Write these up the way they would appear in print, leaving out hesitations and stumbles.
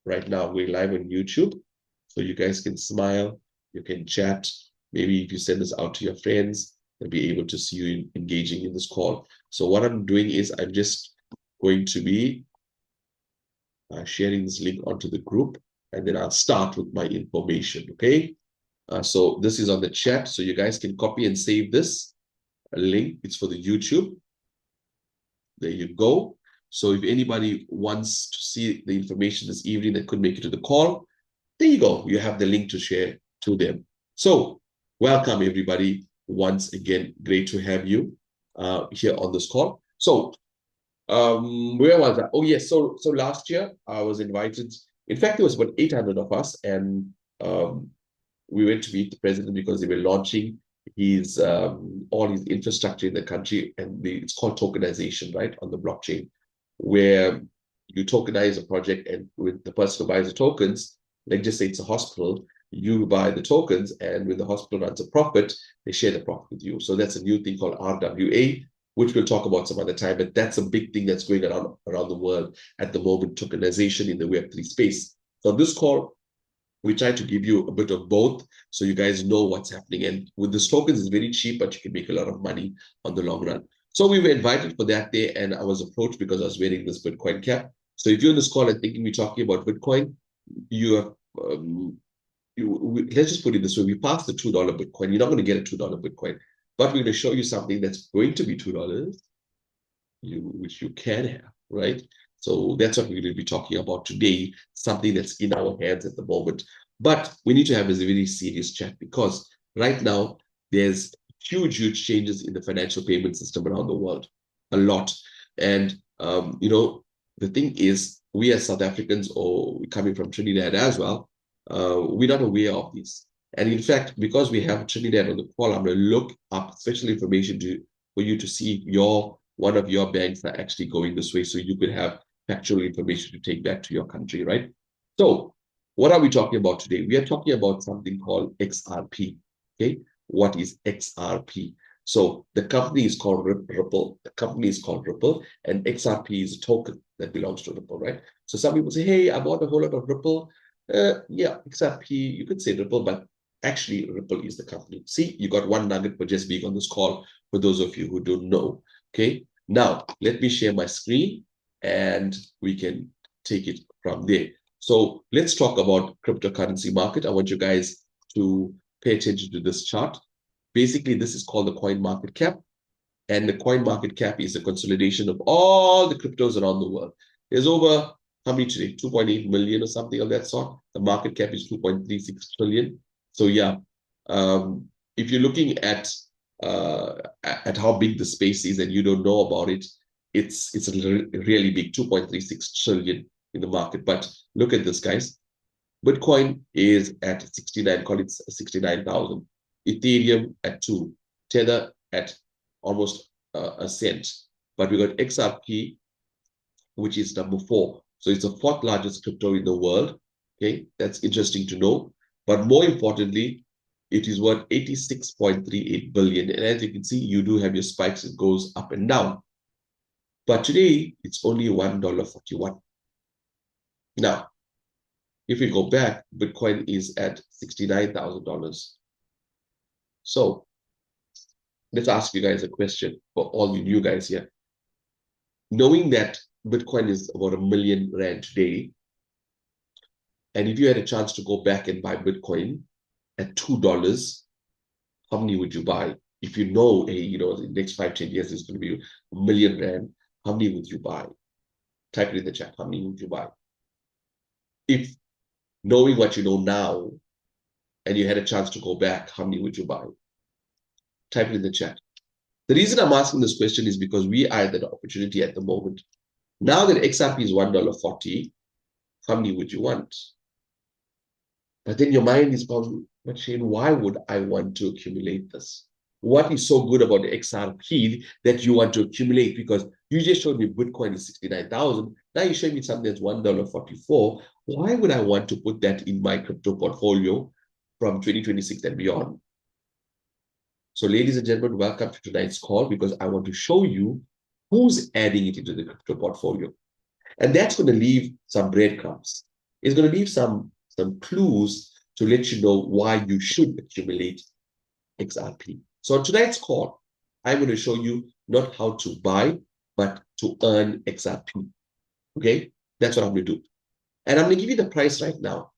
right now. We're live on YouTube, so you guys can smile, you can chat. Maybe if you send this out to your friends, they'll be able to see you engaging in this call. So what I'm doing is I'm just going to be sharing this link onto the group, and then I'll start with my information, okay? So this is on the chat, so you guys can copy and save this link. It's for the YouTube. There you go. So if anybody wants to see the information this evening that couldn't make it to the call, there you go. You have the link to share to them. So welcome, everybody. Once again, great to have you here on this call. So where was I? Oh, yes. So last year, I was invited. In fact, there was about 800 of us, and we went to meet the president because they were launching his all his infrastructure in the country, and it's called tokenization, right, on the blockchain, where you tokenize a project, and with the person who buys the tokens, like just say it's a hospital, you buy the tokens, and when the hospital runs a profit, they share the profit with you. So that's a new thing called RWA, which we'll talk about some other time, but that's a big thing that's going around the world at the moment, tokenization in the Web3 space. So on this call, we try to give you a bit of both so you guys know what's happening. And with this tokens, it's very cheap, but you can make a lot of money on the long run. So we were invited for that day, and I was approached because I was wearing this Bitcoin cap. So if you're in this call and thinking we're talking about Bitcoin, you have, let's just put it this way, we passed the $2 Bitcoin. You're not going to get a $2 Bitcoin, but we're going to show you something that's going to be $2, which you can have, right? So that's what we're going to be talking about today, something that's in our hands at the moment. But we need to have a very serious chat because right now there's huge changes in the financial payment system around the world, a lot. And, the thing is, we as South Africans, or coming from Trinidad as well, we're not aware of this. And in fact, because we have Trinidad on the call, I'm going to look up special information for you to see if one of your banks are actually going this way, so you could have factual information to take back to your country, right? So what are we talking about today? We are talking about something called XRP, okay? What is XRP? So the company is called Ripple. The company is called Ripple, and XRP is a token that belongs to Ripple, right? So some people say, hey, I bought a whole lot of Ripple. Yeah, XRP, you could say Ripple, but actually Ripple is the company. See, you got one nugget for just being on this call, for those of you who don't know, okay? Now, let me share my screen, and we can take it from there. So let's talk about cryptocurrency market. I want you guys to pay attention to this chart. Basically, this is called the coin market cap. And the coin market cap is a consolidation of all the cryptos around the world. There's over, how many today? 2.8 million or something of that sort. The market cap is 2.36 trillion. So yeah, if you're looking at how big the space is and you don't know about it, it's really big, 2.36 trillion in the market. But look at this, guys. Bitcoin is at 69, call it 69,000. Ethereum at 2. Tether at almost a cent. But we got XRP, which is number 4. So it's the 4th largest crypto in the world. Okay, that's interesting to know. But more importantly, it is worth 86.38 billion. And as you can see, you do have your spikes, it goes up and down. But today, it's only $1.41. Now, if we go back, Bitcoin is at $69,000. So let's ask you guys a question for all you new guys here. Knowing that Bitcoin is about R1 million today, and if you had a chance to go back and buy Bitcoin at $2, how many would you buy? If you know, hey, in the next 5-10 years, there's going to be R1 million, how many would you buy? Type it in the chat. How many would you buy? If knowing what you know now, and you had a chance to go back, how many would you buy? Type it in the chat. The reason I'm asking this question is because we are at that opportunity at the moment. Now that XRP is $1.40, how many would you want? But then your mind is probably, but Shane, why would I want to accumulate this? What is so good about the XRP that you want to accumulate? Because you just showed me Bitcoin is 69,000. Now you showed me something that's $1.44. Why would I want to put that in my crypto portfolio from 2026 and beyond? So ladies and gentlemen, welcome to tonight's call, because I want to show you who's adding it into the crypto portfolio. And that's going to leave some breadcrumbs. It's going to leave some clues to let you know why you should accumulate XRP. So on tonight's call, I'm going to show you not how to buy, but to earn XRP. Okay, that's what I'm going to do. And I'm going to give you the price right now.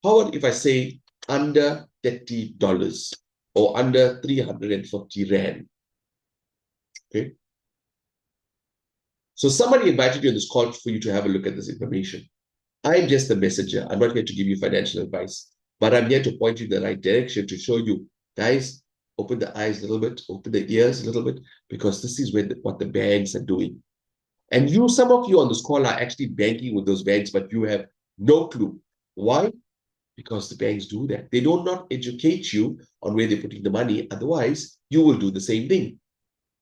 How about if I say under $30 or under 340 Rand? Okay. So somebody invited you on this call for you to have a look at this information. I'm just the messenger. I'm not here to give you financial advice, but I'm here to point you in the right direction to show you, guys, open the eyes a little bit, open the ears a little bit, because this is what the banks are doing. And some of you on this call are actually banking with those banks, but you have no clue. Why? Because the banks do that. They do not educate you on where they're putting the money. Otherwise, you will do the same thing.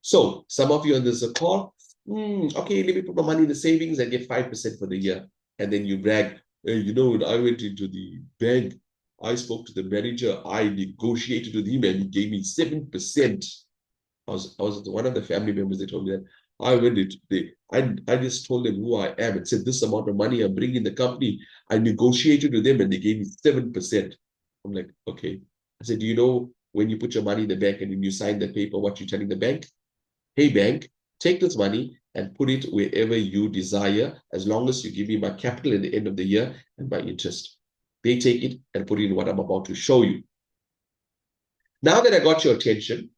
So some of you on this call, okay, let me put my money in the savings and get 5% for the year. And then you brag, hey, you know, when I went into the bank, I spoke to the manager, I negotiated with him and he gave me 7%. I was one of the family members, they told me that. I went I just told them who I am and said this amount of money I'm bringing in the company. I negotiated with them and they gave me 7%. I'm like, okay. I said, do you know when you put your money in the bank and when you sign the paper, what you're telling the bank? Hey, bank, take this money and put it wherever you desire, as long as you give me my capital at the end of the year and my interest. They take it and put it in what I'm about to show you. Now that I got your attention,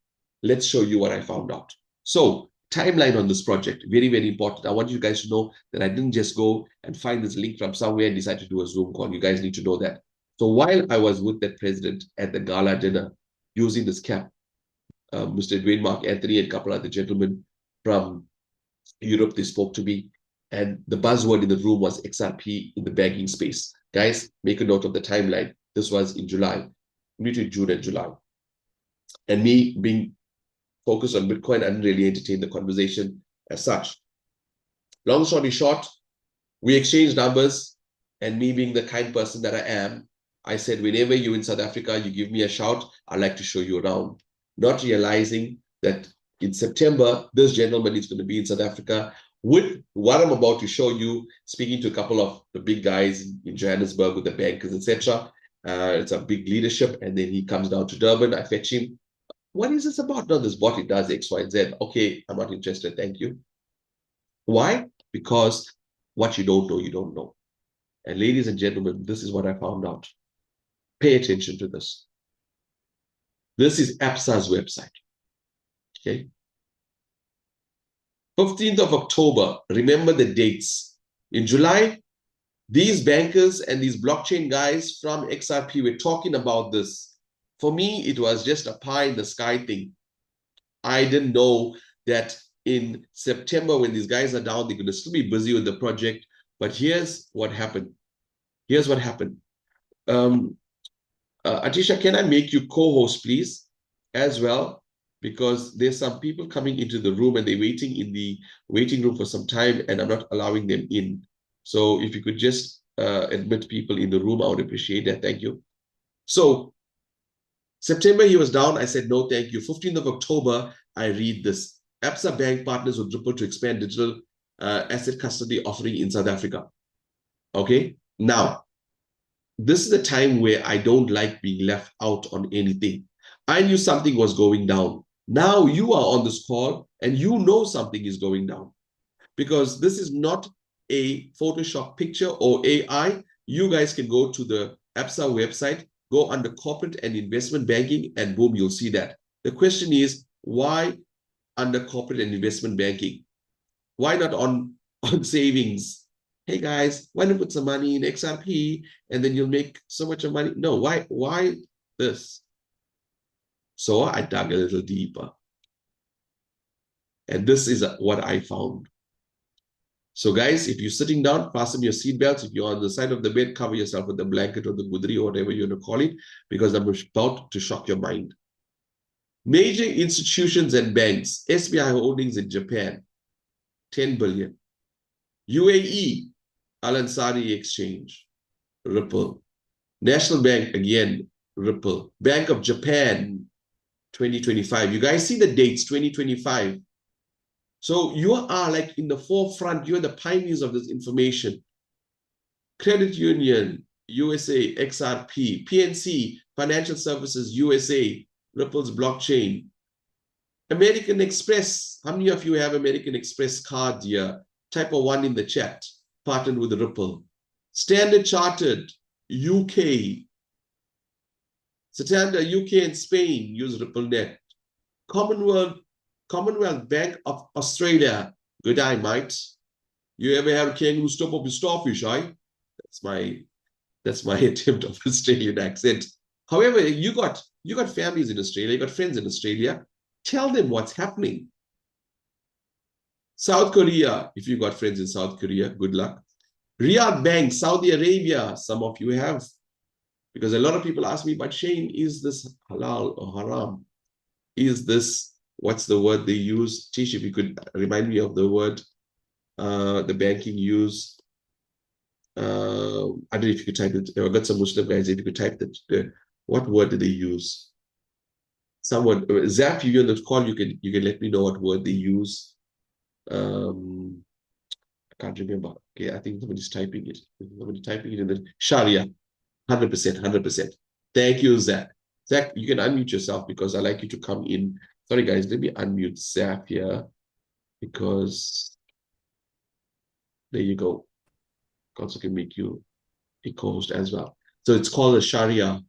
let's show you what I found out. So, timeline on this project, very, very important. I want you guys to know that I didn't just go and find this link from somewhere and decide to do a Zoom call. You guys need to know that. So while I was with that president at the gala dinner using this cap, Mr. Dwayne Mark Anthony and a couple other gentlemen from Europe, they spoke to me. And the buzzword in the room was XRP in the banking space. Guys, make a note of the timeline. This was in July, between June and July. And me being focused on Bitcoin, I didn't really entertain the conversation as such. Long story short, we exchanged numbers, and me being the kind person that I am, I said, whenever you're in South Africa, you give me a shout, I'd like to show you around. Not realizing that in September, this gentleman is going to be in South Africa with what I'm about to show you, speaking to a couple of the big guys in Johannesburg with the bankers, etc. It's a big leadership, and then he comes down to Durban. I fetch him. What is this about? No, this bot, it does X, Y, and Z. Okay, I'm not interested. Thank you. Why? Because what you don't know, you don't know. And ladies and gentlemen, this is what I found out. Pay attention to this. This is Absa's website. Okay. 15th of October, remember the dates. In July, these bankers and these blockchain guys from XRP were talking about this. For me, it was just a pie in the sky thing. I didn't know that in September, when these guys are down, they're going to still be busy with the project. But here's what happened. Here's what happened. Atisha, can I make you co-host, please, as well? Because there's some people coming into the room and they're waiting in the waiting room for some time, and I'm not allowing them in. So if you could just admit people in the room, I would appreciate that. Thank you. So September, he was down. I said, no, thank you. 15th of October, I read this. Absa Bank partners with Ripple to expand digital asset custody offering in South Africa. Okay, now, this is a time where I don't like being left out on anything. I knew something was going down. Now you are on this call and you know something is going down, because this is not a Photoshop picture or AI. You guys can go to the Absa website, go under corporate and investment banking, and boom, you'll see that. The question is, why under corporate and investment banking? Why not on savings? Hey guys, why not put some money in XRP and then you'll make so much of money? No, why this? So I dug a little deeper. And this is what I found. So guys, if you're sitting down, fasten your seatbelts. If you're on the side of the bed, cover yourself with the blanket or the gudri or whatever you want to call it, because I'm about to shock your mind. Major institutions and banks. SBI Holdings in Japan, 10 billion. UAE, Al Ansari Exchange, Ripple. National Bank, again, Ripple. Bank of Japan, 2025. You guys see the dates, 2025. So you are like in the forefront. You're the pioneers of this information. Credit Union, USA, XRP, PNC, Financial Services, USA, Ripple's blockchain. American Express, how many of you have American Express card here? Type a 1 in the chat, partnered with Ripple. Standard Chartered, UK. Santander, UK and Spain use RippleNet. Commonwealth Bank of Australia, good eye, mate. You ever have a kangaroo stop up with starfish, eh? That's my attempt of Australian accent. However, you got families in Australia, you got friends in Australia. Tell them what's happening. South Korea, if you got friends in South Korea, good luck. Riyadh Bank, Saudi Arabia, some of you have. Because a lot of people ask me, but Shane, is this halal or haram? Is this, what's the word they use? Tish, if you could remind me of the word the banking use. I don't know if you could type it. I've got some Muslim guys, if you could type it. What word did they use? Someone, Zap, you on the call, you can let me know what word they use. I can't remember. Okay, I think somebody's typing it. Somebody typing it in the Sharia. 100%, 100%. Thank you, Zach. Zach, you can unmute yourself because I like you to come in. Sorry, guys, let me unmute Zach here because there you go. Also can make you a co-host as well. So it's called the Sharia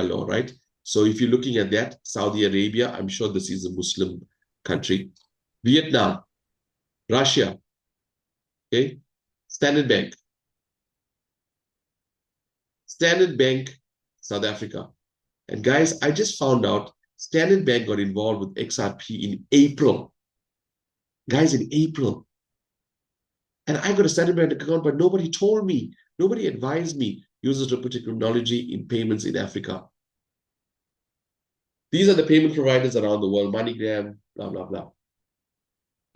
law, right? So if you're looking at that, Saudi Arabia, I'm sure this is a Muslim country. Vietnam, Russia, okay? Standard Bank, South Africa. And guys, I just found out Standard Bank got involved with XRP in April. Guys, in April. And I got a Standard Bank account, but nobody told me. Nobody advised me. Uses Ripple technology in payments in Africa. These are the payment providers around the world. MoneyGram, blah, blah, blah.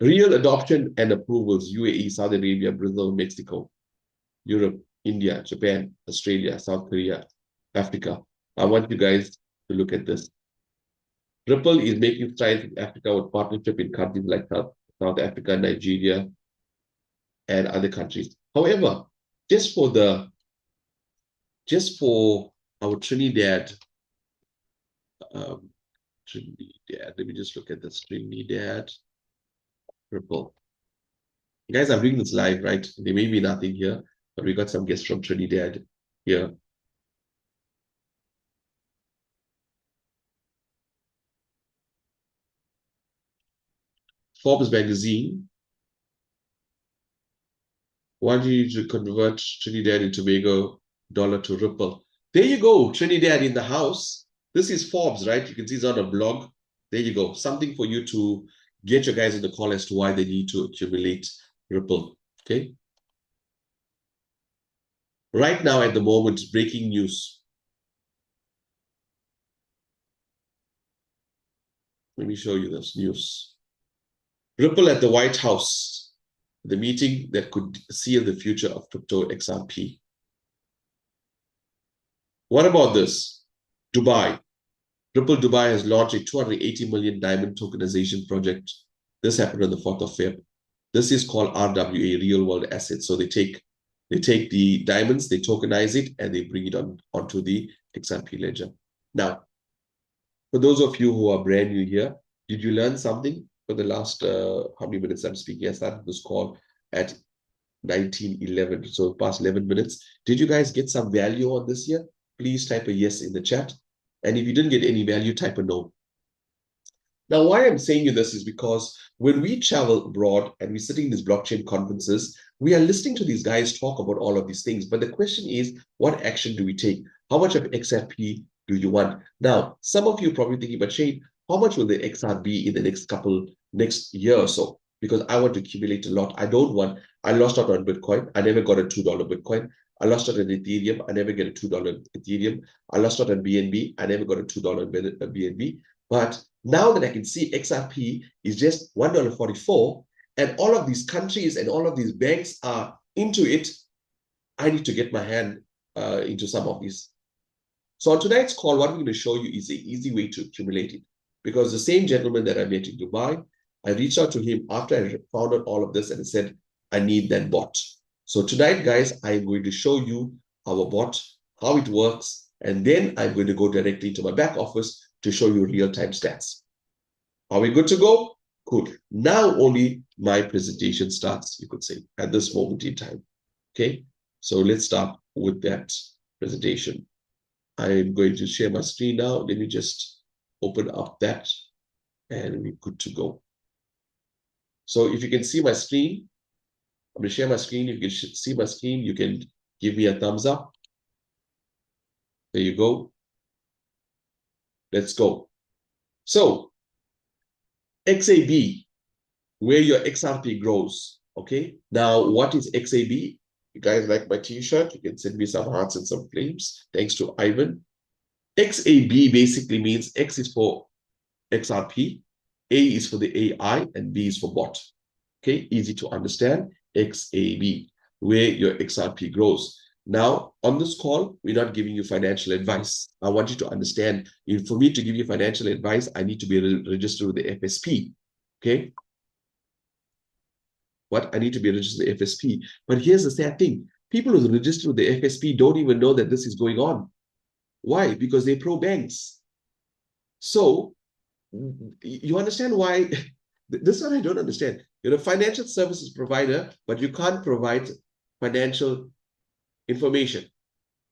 Real adoption and approvals. UAE, Saudi Arabia, Brazil, Mexico, Europe, India, Japan, Australia, South Korea, Africa. I want you guys to look at this. Ripple is making strides in Africa with partnership in countries like South Africa, Nigeria, and other countries. However, just for our Trinidad, let me just look at this Trinidad Ripple. You guys are doing this live, right? There may be nothing here, but we got some guests from Trinidad here. Forbes magazine want you to convert Trinidad and Tobago dollar to Ripple. There you go, Trinidad in the house. This is Forbes, right? You can see it's on a blog. There you go. Something for you to get your guys in the call as to why they need to accumulate Ripple, okay? Right now, at the moment, breaking news. Let me show you this news. Ripple at the White House, the meeting that could seal the future of crypto XRP. What about this? Dubai. Ripple Dubai has launched a 280 million diamond tokenization project. This happened on the 4th of Feb. This is called RWA, real world assets. So they take the diamonds, they tokenize it, and they bring it onto the XRP ledger. Now, for those of you who are brand new here, did you learn something for the last, how many minutes I'm speaking? I started this call at 19:11, so past 11 minutes. Did you guys get some value on this here? Please type a yes in the chat. And if you didn't get any value, type a no. Now, why I'm saying you this is because when we travel abroad and we're sitting in these blockchain conferences, we are listening to these guys talk about all of these things. But the question is, what action do we take? How much of XRP do you want? Now, some of you are probably thinking, but Shane, how much will the XR be in the next year or so? Because I want to accumulate a lot. I lost out on Bitcoin. I never got a $2 Bitcoin. I lost out on Ethereum. I never get a $2 Ethereum. I lost out on BNB. I never got a $2 BNB. But now that I can see XRP is just $1.44, and all of these countries and all of these banks are into it, I need to get my hand into some of these. So on tonight's call, what I'm going to show you is an easy way to accumulate it. Because the same gentleman that I met in Dubai, I reached out to him after I found out all of this and I said, I need that bot. So tonight, guys, I'm going to show you our bot, how it works, and then I'm going to go directly to my back office to show you real-time stats. Are we good to go? Good. Now only my presentation starts, you could say, at this moment in time. Okay, so let's start with that presentation. I'm going to share my screen now. Let me just open up that and we're good to go. So if you can see my screen, I'm going to share my screen. If you can see my screen, you can give me a thumbs up. There you go. Let's go. So XAB, where your XRP grows. Okay. Now, what is XAB? You guys like my t-shirt? You can send me some hearts and some flames. Thanks to Ivan. XAB basically means X is for XRP, A is for the AI, and B is for bot. Okay, easy to understand. XAB, where your XRP grows. Now, on this call, we're not giving you financial advice. I want you to understand, for me to give you financial advice, I need to be registered with the FSP. Okay? What? I need to be registered with the FSP. But here's the sad thing. People who are registered with the FSP don't even know that this is going on. Why? Because they're pro-banks. So, you understand why? This is what I don't understand. You're a financial services provider, but you can't provide financial information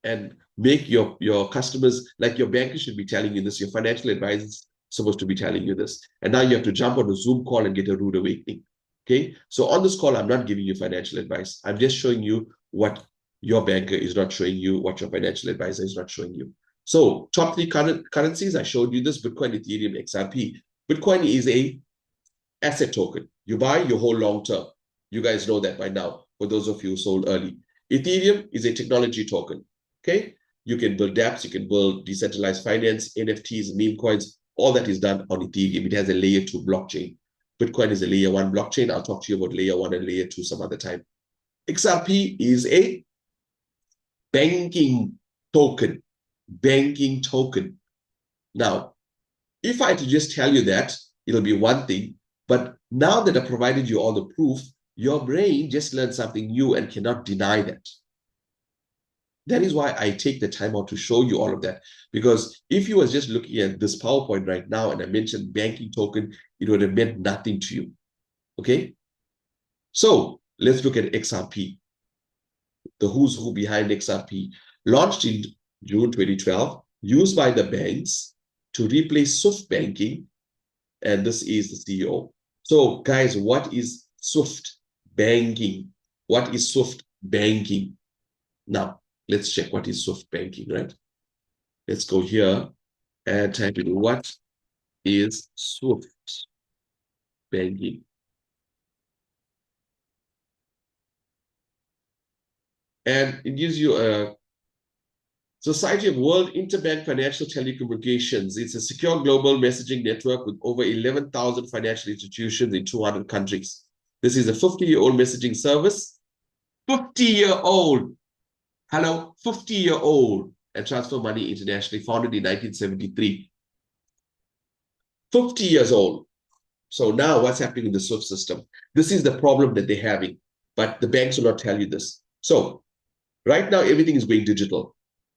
and make your customers, like your banker should be telling you this, your financial advisor is supposed to be telling you this. And now you have to jump on a Zoom call and get a rude awakening. Okay. So on this call, I'm not giving you financial advice. I'm just showing you what your banker is not showing you, what your financial advisor is not showing you. So top three currencies, I showed you this: Bitcoin, Ethereum, XRP. Bitcoin is a asset token. You buy, you hold long term. You guys know that by now, for those of you who sold early. Ethereum is a technology token. Okay. You can build dApps, you can build decentralized finance, NFTs, meme coins. All that is done on Ethereum. It has a layer 2 blockchain. Bitcoin is a layer 1 blockchain. I'll talk to you about layer 1 and layer 2 some other time. XRP is a banking token. Banking token. Now, if I had to just tell you that, it'll be one thing. But now that I provided you all the proof, your brain just learned something new and cannot deny that. That is why I take the time out to show you all of that. Because if you was just looking at this PowerPoint right now and I mentioned banking token, it would have meant nothing to you. Okay? So let's look at XRP. The who's who behind XRP. Launched in June 2012, used by the banks to replace SWIFT banking. And this is the CEO. So guys, what is SWIFT banking? What is SWIFT banking? Now, let's check what is SWIFT banking, right? Let's go here and type in what is SWIFT banking. And it gives you a Society of World Interbank Financial Telecommunications. It's a secure global messaging network with over 11,000 financial institutions in 200 countries. This is a 50-year-old messaging service. 50-year-old. Hello, 50-year-old. And transfer money internationally, founded in 1973. 50 years old. So now what's happening in the SWIFT system? This is the problem that they're having, but the banks will not tell you this. So right now, everything is going digital.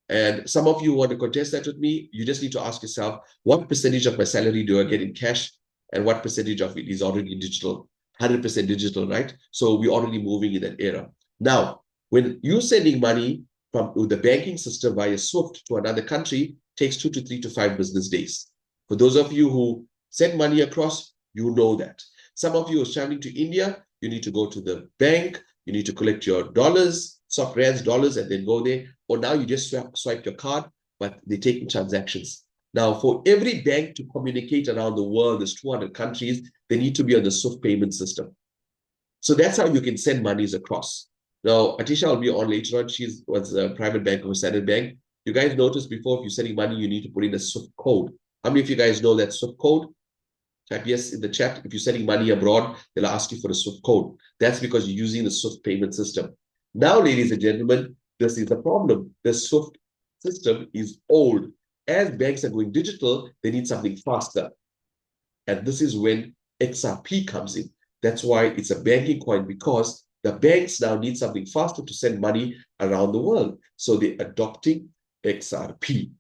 And some of you want to contest that with me. You just need to ask yourself, what percentage of my salary do I get in cash? And what percentage of it is already digital? 100% digital, right? So we're already moving in that era. Now, when you're sending money from the banking system via SWIFT to another country, takes 2 to 3 to 5 business days. For those of you who send money across, you know that. Some of you are traveling to India, you need to go to the bank, you need to collect your dollars, soft rands, dollars, and then go there. Or now you just swipe your card, but they're taking transactions. Now, for every bank to communicate around the world, there's 200 countries, they need to be on the SWIFT payment system. So that's how you can send monies across. Now, Atisha will be on later on. She was a private bank of a Standard Bank. You guys noticed before, if you're sending money, you need to put in a SWIFT code. How many of you guys know that SWIFT code? Type yes in the chat. If you're sending money abroad, they'll ask you for the SWIFT code. That's because you're using the SWIFT payment system. Now, ladies and gentlemen, this is the problem. The SWIFT system is old. As banks are going digital, they need something faster. And this is when XRP comes in. That's why it's a banking coin, because The banks now need something faster to send money around the world. So they're adopting XRP.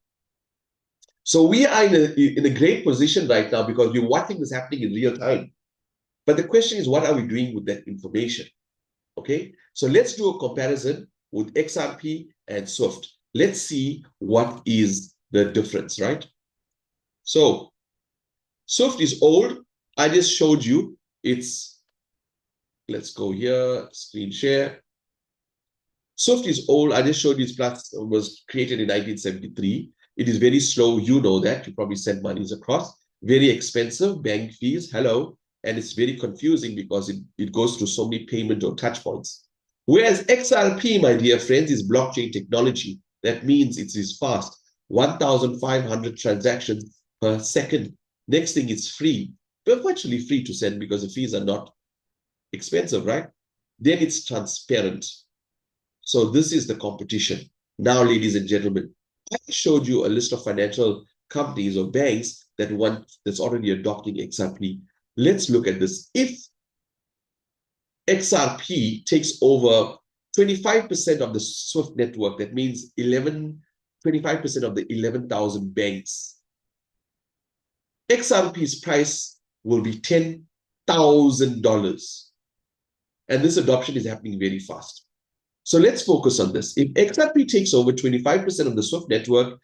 So we are in a great position right now because we're watching this happening in real time. But the question is, what are we doing with that information? Okay, so let's do a comparison with XRP and SWIFT. Let's see what is the difference, right? So SWIFT is old. I just showed you let's go here, screen share. SWIFT is old. I just showed you was created in 1973. It is very slow. You know that. You probably send monies across. Very expensive, bank fees, hello. And it's very confusing because it goes through so many payment or touch points. Whereas XRP, my dear friends, is blockchain technology. That means it is fast. 1,500 transactions per second. Next thing, it's free. But virtually free to send because the fees are not expensive, right? Then it's transparent. So this is the competition. Now, ladies and gentlemen, I showed you a list of financial companies or banks that's already adopting XRP. Let's look at this. If XRP takes over 25% of the SWIFT network, that means 25% of the 11,000 banks, XRP's price will be $10,000. And this adoption is happening very fast. So let's focus on this. If XRP takes over 25% of the SWIFT network,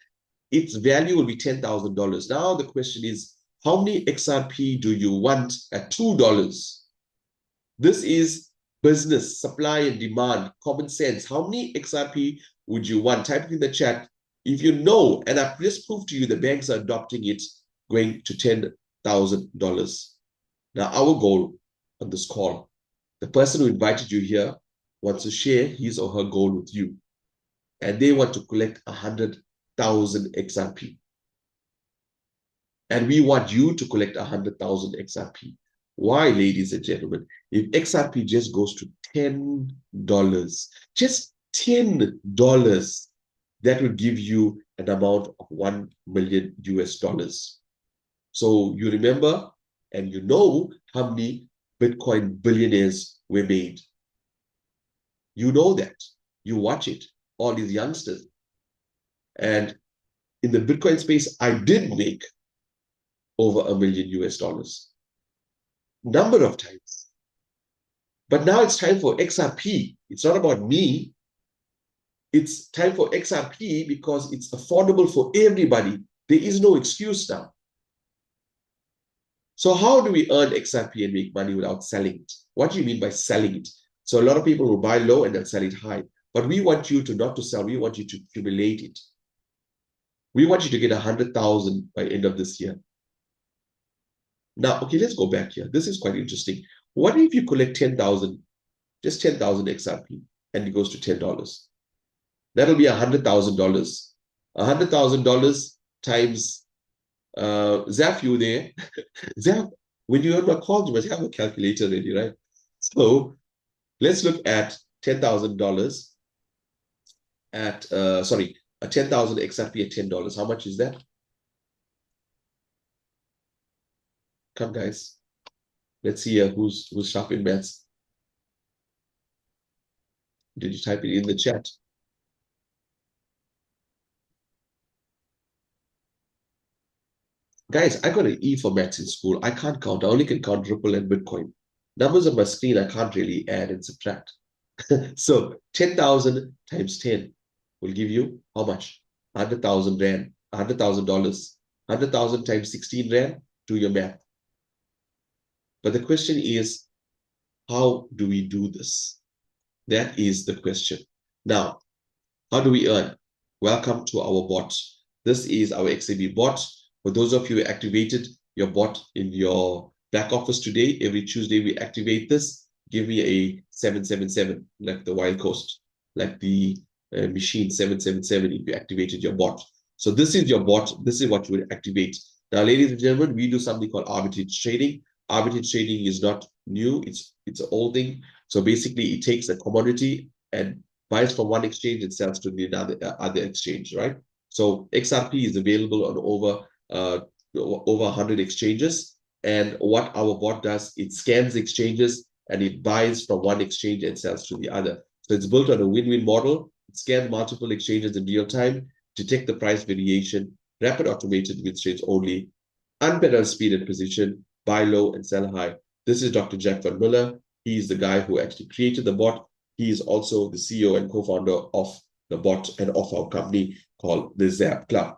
its value will be $10,000. Now the question is, how many XRP do you want at $2? This is business, supply and demand, common sense. How many XRP would you want? Type it in the chat. If you know, and I've just proved to you the banks are adopting it, going to $10,000. Now our goal on this call, the person who invited you here wants to share his or her goal with you. And they want to collect 100,000 XRP. And we want you to collect 100,000 XRP. Why, ladies and gentlemen? If XRP just goes to $10, just $10, that would give you an amount of $1 million US. So you remember and you know how many Bitcoin billionaires were made. You know that. You watch it, all these youngsters. And in the Bitcoin space, I did make over $1 million US. Number of times. But now it's time for XRP. It's not about me. It's time for XRP because it's affordable for everybody. There is no excuse now. So how do we earn XRP and make money without selling it? What do you mean by selling it? So a lot of people will buy low and they'll sell it high. But we want you to not to sell. We want you to accumulate it. We want you to get 100,000 by end of this year. Now, okay, let's go back here. This is quite interesting. What if you collect 10,000, just 10,000 XRP, and it goes to $10? That'll be $100,000. $100,000 times, Zaf, you there? Zaf, when you're on my call, you must have a calculator ready, right? So let's look at $10,000 at, 10,000 XRP at $10. How much is that? Come, guys. Let's see who's sharp in maths. Did you type it in the chat? Guys, I got an E for maths in school. I can't count. I only can count Ripple and Bitcoin. Numbers on my screen, I can't really add and subtract. So 10,000 times 10 will give you how much? 100,000 Rand, $100,000. 100,000 times 16 Rand, do your math. But the question is, how do we do this? That is the question. Now, how do we earn? Welcome to our bot. This is our XAB bot. For those of you who activated your bot in your back office today, every Tuesday we activate this. Give me a 777, like the Wild Coast, like the machine 777 if you activated your bot. So this is your bot. This is what you would activate. Now, ladies and gentlemen, we do something called arbitrage trading. Arbitrage trading is not new. It's an old thing. So basically, it takes a commodity and buys from one exchange and sells to the other exchange, right? So XRP is available on over 100 exchanges. And what our bot does, it scans exchanges and it buys from one exchange and sells to the other. So it's built on a win-win model. It scans multiple exchanges in real time, detect the price variation, rapid automated with trades only, unparalleled speed and precision, buy low and sell high. This is Dr. Jack Van Miller. He's the guy who actually created the bot. He is also the CEO and co-founder of the bot and of our company called the Zap Club.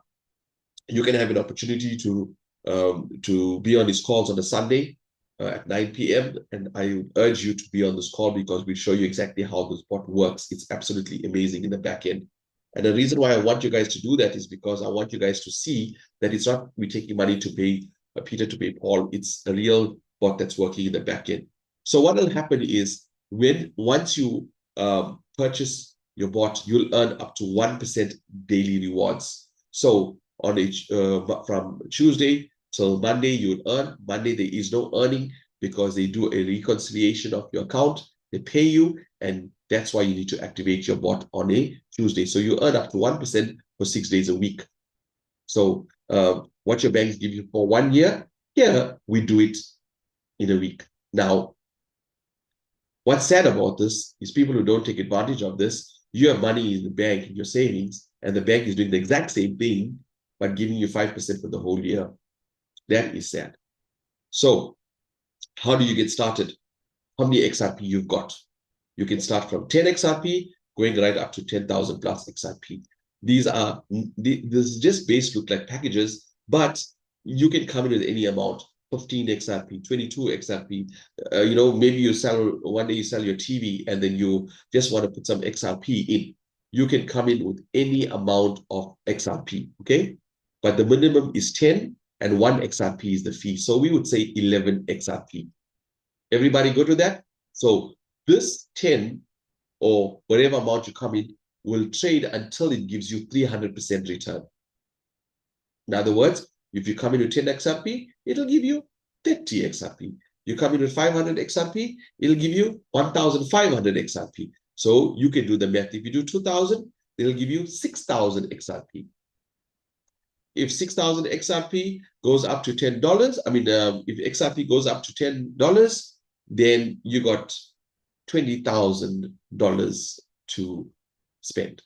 You can have an opportunity to be on his calls on a Sunday at 9 p.m. And I urge you to be on this call because we show you exactly how this bot works. It's absolutely amazing in the back end. And the reason why I want you guys to do that is because I want you guys to see that it's not we taking money to pay Peter to pay Paul. It's a real bot that's working in the back end. So what will happen is once you purchase your bot, you'll earn up to 1% daily rewards. So on from Tuesday till Monday, you'll earn. Monday, there is no earning because they do a reconciliation of your account. They pay you, and that's why you need to activate your bot on a Tuesday. So you earn up to 1% for 6 days a week. So what your banks give you for 1 year, here we do it in a week. Now, what's sad about this is people who don't take advantage of this, you have money in the bank, in your savings, and the bank is doing the exact same thing, but giving you 5% for the whole year. That is sad. So how do you get started? How many XRP you've got? You can start from 10 XRP, going right up to 10,000 plus XRP. This is just base look like packages, but you can come in with any amount. 15 XRP, 22 XRP, maybe you one day you sell your TV and then you just want to put some XRP in. You can come in with any amount of XRP, okay? But the minimum is 10 and 1 XRP is the fee. So we would say 11 XRP. Everybody good with that? So this 10 or whatever amount you come in will trade until it gives you 300% return. In other words, if you come in with 10 XRP, it'll give you 30 XRP. You come in with 500 XRP, it'll give you 1,500 XRP. So you can do the math. If you do 2,000, it'll give you 6,000 XRP. If 6,000 XRP goes up to $10, if XRP goes up to $10, then you got $20,000 to spend.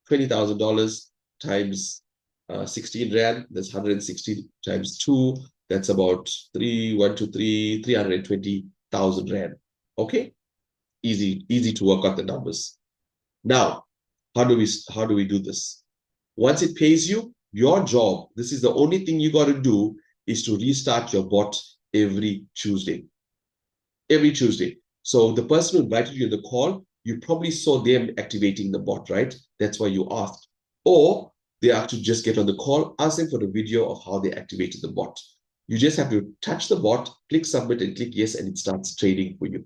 $20,000 times 16 Rand, that's 160 times 2, that's about 320,000 Rand. Okay? Easy to work out the numbers. Now, how do we do this? Once it pays you, your job, this is the only thing you got to do, is to restart your bot every Tuesday. Every Tuesday. So the person who invited you in the call, you probably saw them activating the bot, right? That's why you asked. Or they have to just get on the call, ask them for the video of how they activated the bot. You just have to touch the bot, click submit and click yes, and it starts trading for you.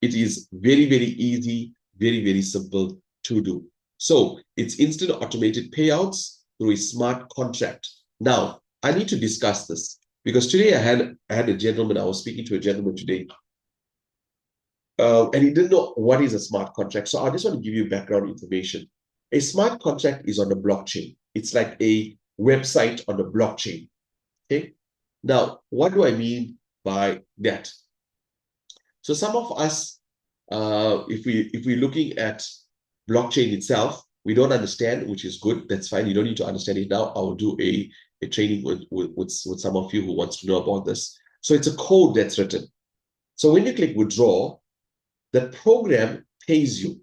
It is very, very easy, very, very simple to do. So it's instant automated payouts through a smart contract. Now, I need to discuss this because today I had a gentleman, I was speaking to a gentleman today, and he didn't know what is a smart contract. So I just want to give you background information. A smart contract is on the blockchain. It's like a website on the blockchain. Okay. Now, what do I mean by that? So some of us, if we're looking at blockchain itself, we don't understand, which is good. That's fine. You don't need to understand it now. I will do a training with some of you who wants to know about this. So it's a code that's written. So when you click withdraw, the program pays you.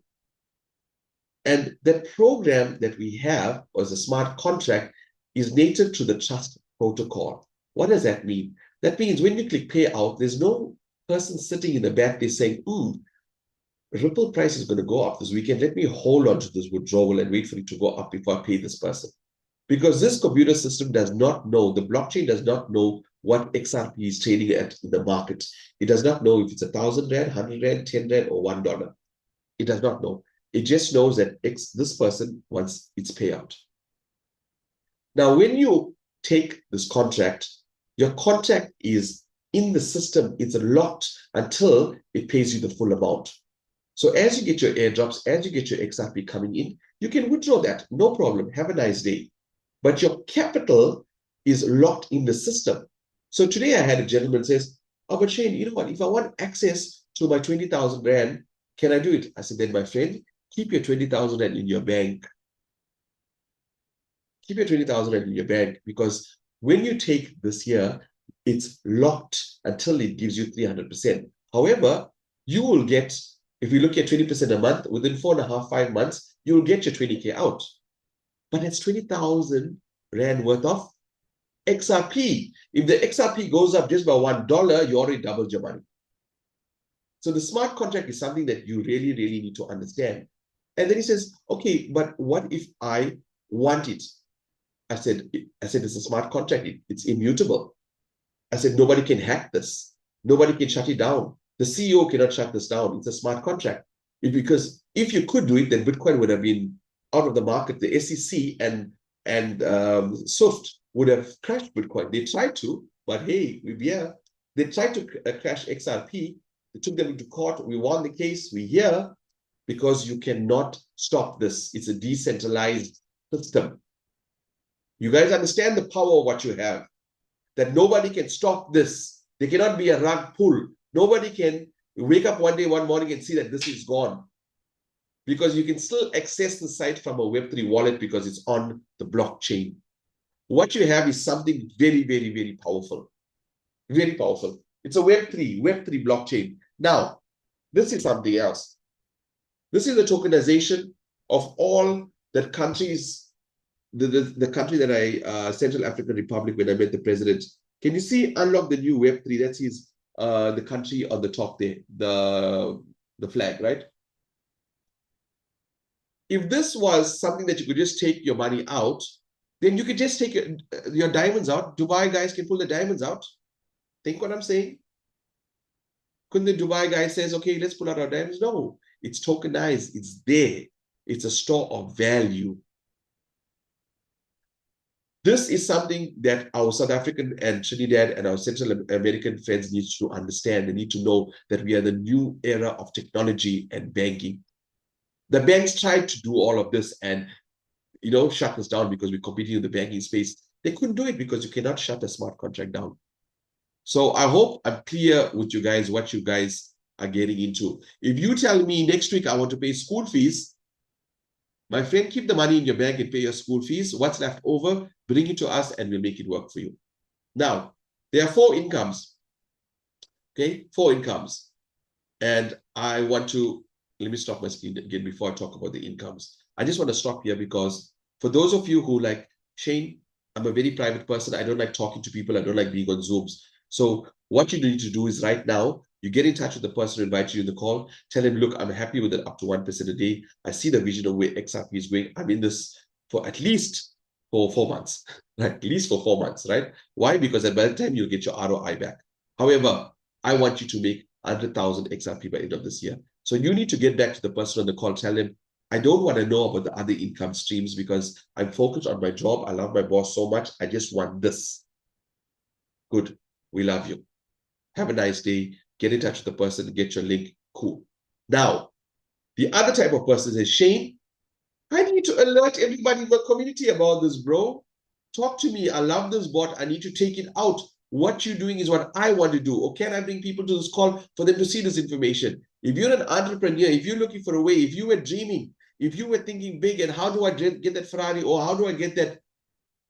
And the program that we have as a smart contract is native to the Trust protocol. What does that mean? That means when you click payout, there's no person sitting in the back there saying, Ripple price is going to go up this weekend. Let me hold on to this withdrawal and wait for it to go up before I pay this person. Because this computer system does not know, the blockchain does not know what XRP is trading at in the market. It does not know if it's 1,000 Rand, 100 Rand, 10 Rand, or $1. It does not know. It just knows that this person wants its payout. Now, when you take this contract, your contract is in the system. It's locked until it pays you the full amount. So as you get your airdrops, as you get your XRP coming in, you can withdraw that. No problem. Have a nice day. But your capital is locked in the system. So today I had a gentleman says, Oh, but Shane, you know what? If I want access to my 20,000 Rand, can I do it? I said, then my friend, keep your 20,000 Rand in your bank. Keep your 20,000 Rand in your bank, because when you take this year, it's locked until it gives you 300%. However, you will get, if you look at 20% a month, within 4.5, 5 months, you will get your 20K out. But it's 20,000 Rand worth of XRP. If the XRP goes up just by $1, you already doubled your money. So the smart contract is something that you really, really need to understand. And then he says, okay, but what if I want it? I said, it's a smart contract. It's immutable. I said, nobody can hack this. Nobody can shut it down. The CEO cannot shut this down. It's a smart contract. Because if you could do it, then Bitcoin would have been out of the market. The SEC and SWIFT would have crashed Bitcoin. They tried to, but hey, yeah, they tried to crash XRP. They took them into court. We won the case. We're here because you cannot stop this. It's a decentralized system. You guys understand the power of what you have, that nobody can stop this. There cannot be a rug pull. Nobody can wake up one morning and see that this is gone, because you can still access the site from a Web3 wallet because it's on the blockchain. What you have is something very, very, very powerful. Very powerful. It's a Web3 blockchain. Now, this is something else. This is the tokenization of all the countries, the country that Central African Republic, when I met the president. Can you see unlock the new Web3? That's his, the country on the top there, the flag, right? If this was something that you could just take your money out, then you could just take your diamonds out. Dubai guys can pull the diamonds out. Think what I'm saying? Couldn't the Dubai guy says, okay, let's pull out our diamonds? No, it's tokenized. It's there. It's a store of value. This is something that our South African and Trinidad and our Central American friends need to understand. They need to know that we are the new era of technology and banking. The banks tried to do all of this and, shut us down because we're competing in the banking space. They couldn't do it because you cannot shut a smart contract down. So I hope I'm clear with you guys what you guys are getting into. If you tell me next week I want to pay school fees, my friend, keep the money in your bank and pay your school fees. What's left over, bring it to us and we'll make it work for you. Now, there are 4 incomes. Okay, 4 incomes. And I want to, let me stop my screen again before I talk about the incomes. I just want to stop here because for those of you who like, Shane, I'm a very private person. I don't like talking to people. I don't like being on Zooms. So what you need to do is right now, you get in touch with the person who invited you in the call. Tell him, look, I'm happy with it up to 1% a day. I see the vision of where XRP is going. I'm in this for at least for 4 months, right? At least for 4 months, right? Why? Because by the time you'll get your ROI back. However, I want you to make 100,000 XRP by the end of this year. So you need to get back to the person on the call. Tell him, I don't want to know about the other income streams because I'm focused on my job. I love my boss so much. I just want this. Good. We love you. Have a nice day. Get in touch with the person, get your link. Cool. Now, the other type of person is, Shane, I need to alert everybody in the community about this, bro. Talk to me. I love this bot. I need to take it out. What you're doing is what I want to do. Or can I bring people to this call for them to see this information? If you're an entrepreneur, if you're looking for a way, if you were dreaming, if you were thinking big and how do I get that Ferrari or how do I get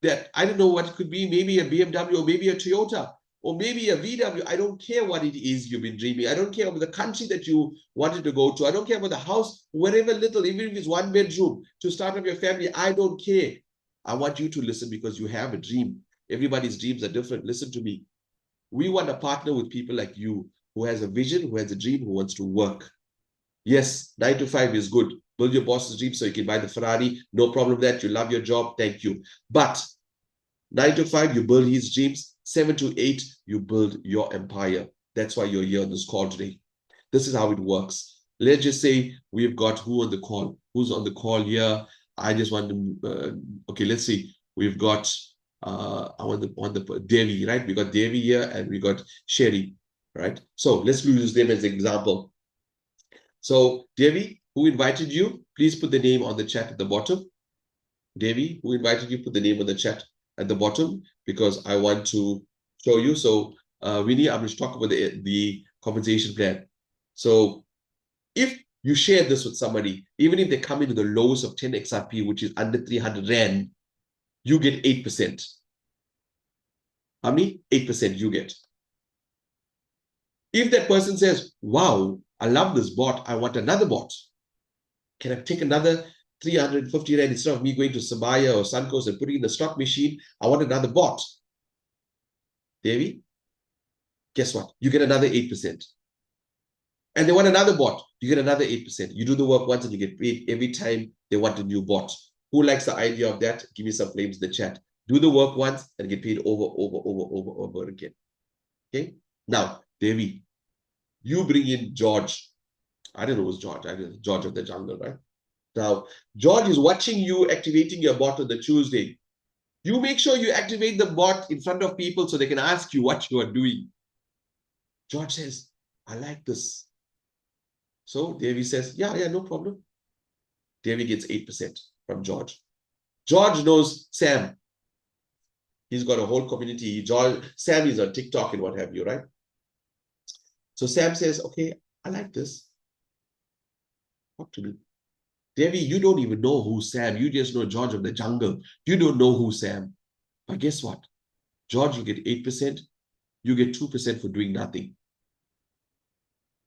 that I don't know what it could be, maybe a BMW or maybe a Toyota, or maybe a VW, I don't care what it is you've been dreaming. I don't care about the country that you wanted to go to. I don't care about the house, whatever little, even if it's 1 bedroom, to start up your family. I don't care. I want you to listen because you have a dream. Everybody's dreams are different. Listen to me. We want to partner with people like you who has a vision, who has a dream, who wants to work. Yes, 9 to 5 is good. Build your boss's dream so you can buy the Ferrari. No problem with that. You love your job. Thank you. But 9 to 5, you build his dreams. 7 to 8, you build your empire. That's why you're here on this call today. This is how it works. Let's just say we've got who on the call? Who's on the call here? I just want to, okay, let's see. We've got, I want the Devi, right? We got Devi here and we got Sherry, right? So let's use them as an example. So Devi, who invited you? Please put the name on the chat at the bottom. Devi, who invited you? Put the name on the chat at the bottom because I want to show you. So Winnie, I'm going to talk about the compensation plan. So if you share this with somebody, even if they come into the lowest of 10 XRP, which is under 300 Rand, you get 8%. How many? 8% you get. If that person says, wow, I love this bot, I want another bot. Can I take another 350 Rand instead of me going to Sabaya or Suncoast and putting in the stock machine? I want another bot. Devi, guess what? You get another 8%. And they want another bot, you get another 8%. You do the work once and you get paid every time they want a new bot. Who likes the idea of that? Give me some flames in the chat. Do the work once and get paid over again. Okay? Now, Devi, you bring in George. I don't know who's George. I don't know, George of the jungle, right? Now, George is watching you activating your bot on the Tuesday. You make sure you activate the bot in front of people so they can ask you what you are doing. George says, I like this. So Devi says, yeah, no problem. Devi gets 8% from George. George knows Sam. He's got a whole community. Sam is on TikTok and what have you, right? So Sam says, okay, I like this. Talk to me. Devi, you don't even know who Sam. You just know George of the jungle. You don't know who Sam. But guess what? George, you get 8%. You get 2% for doing nothing.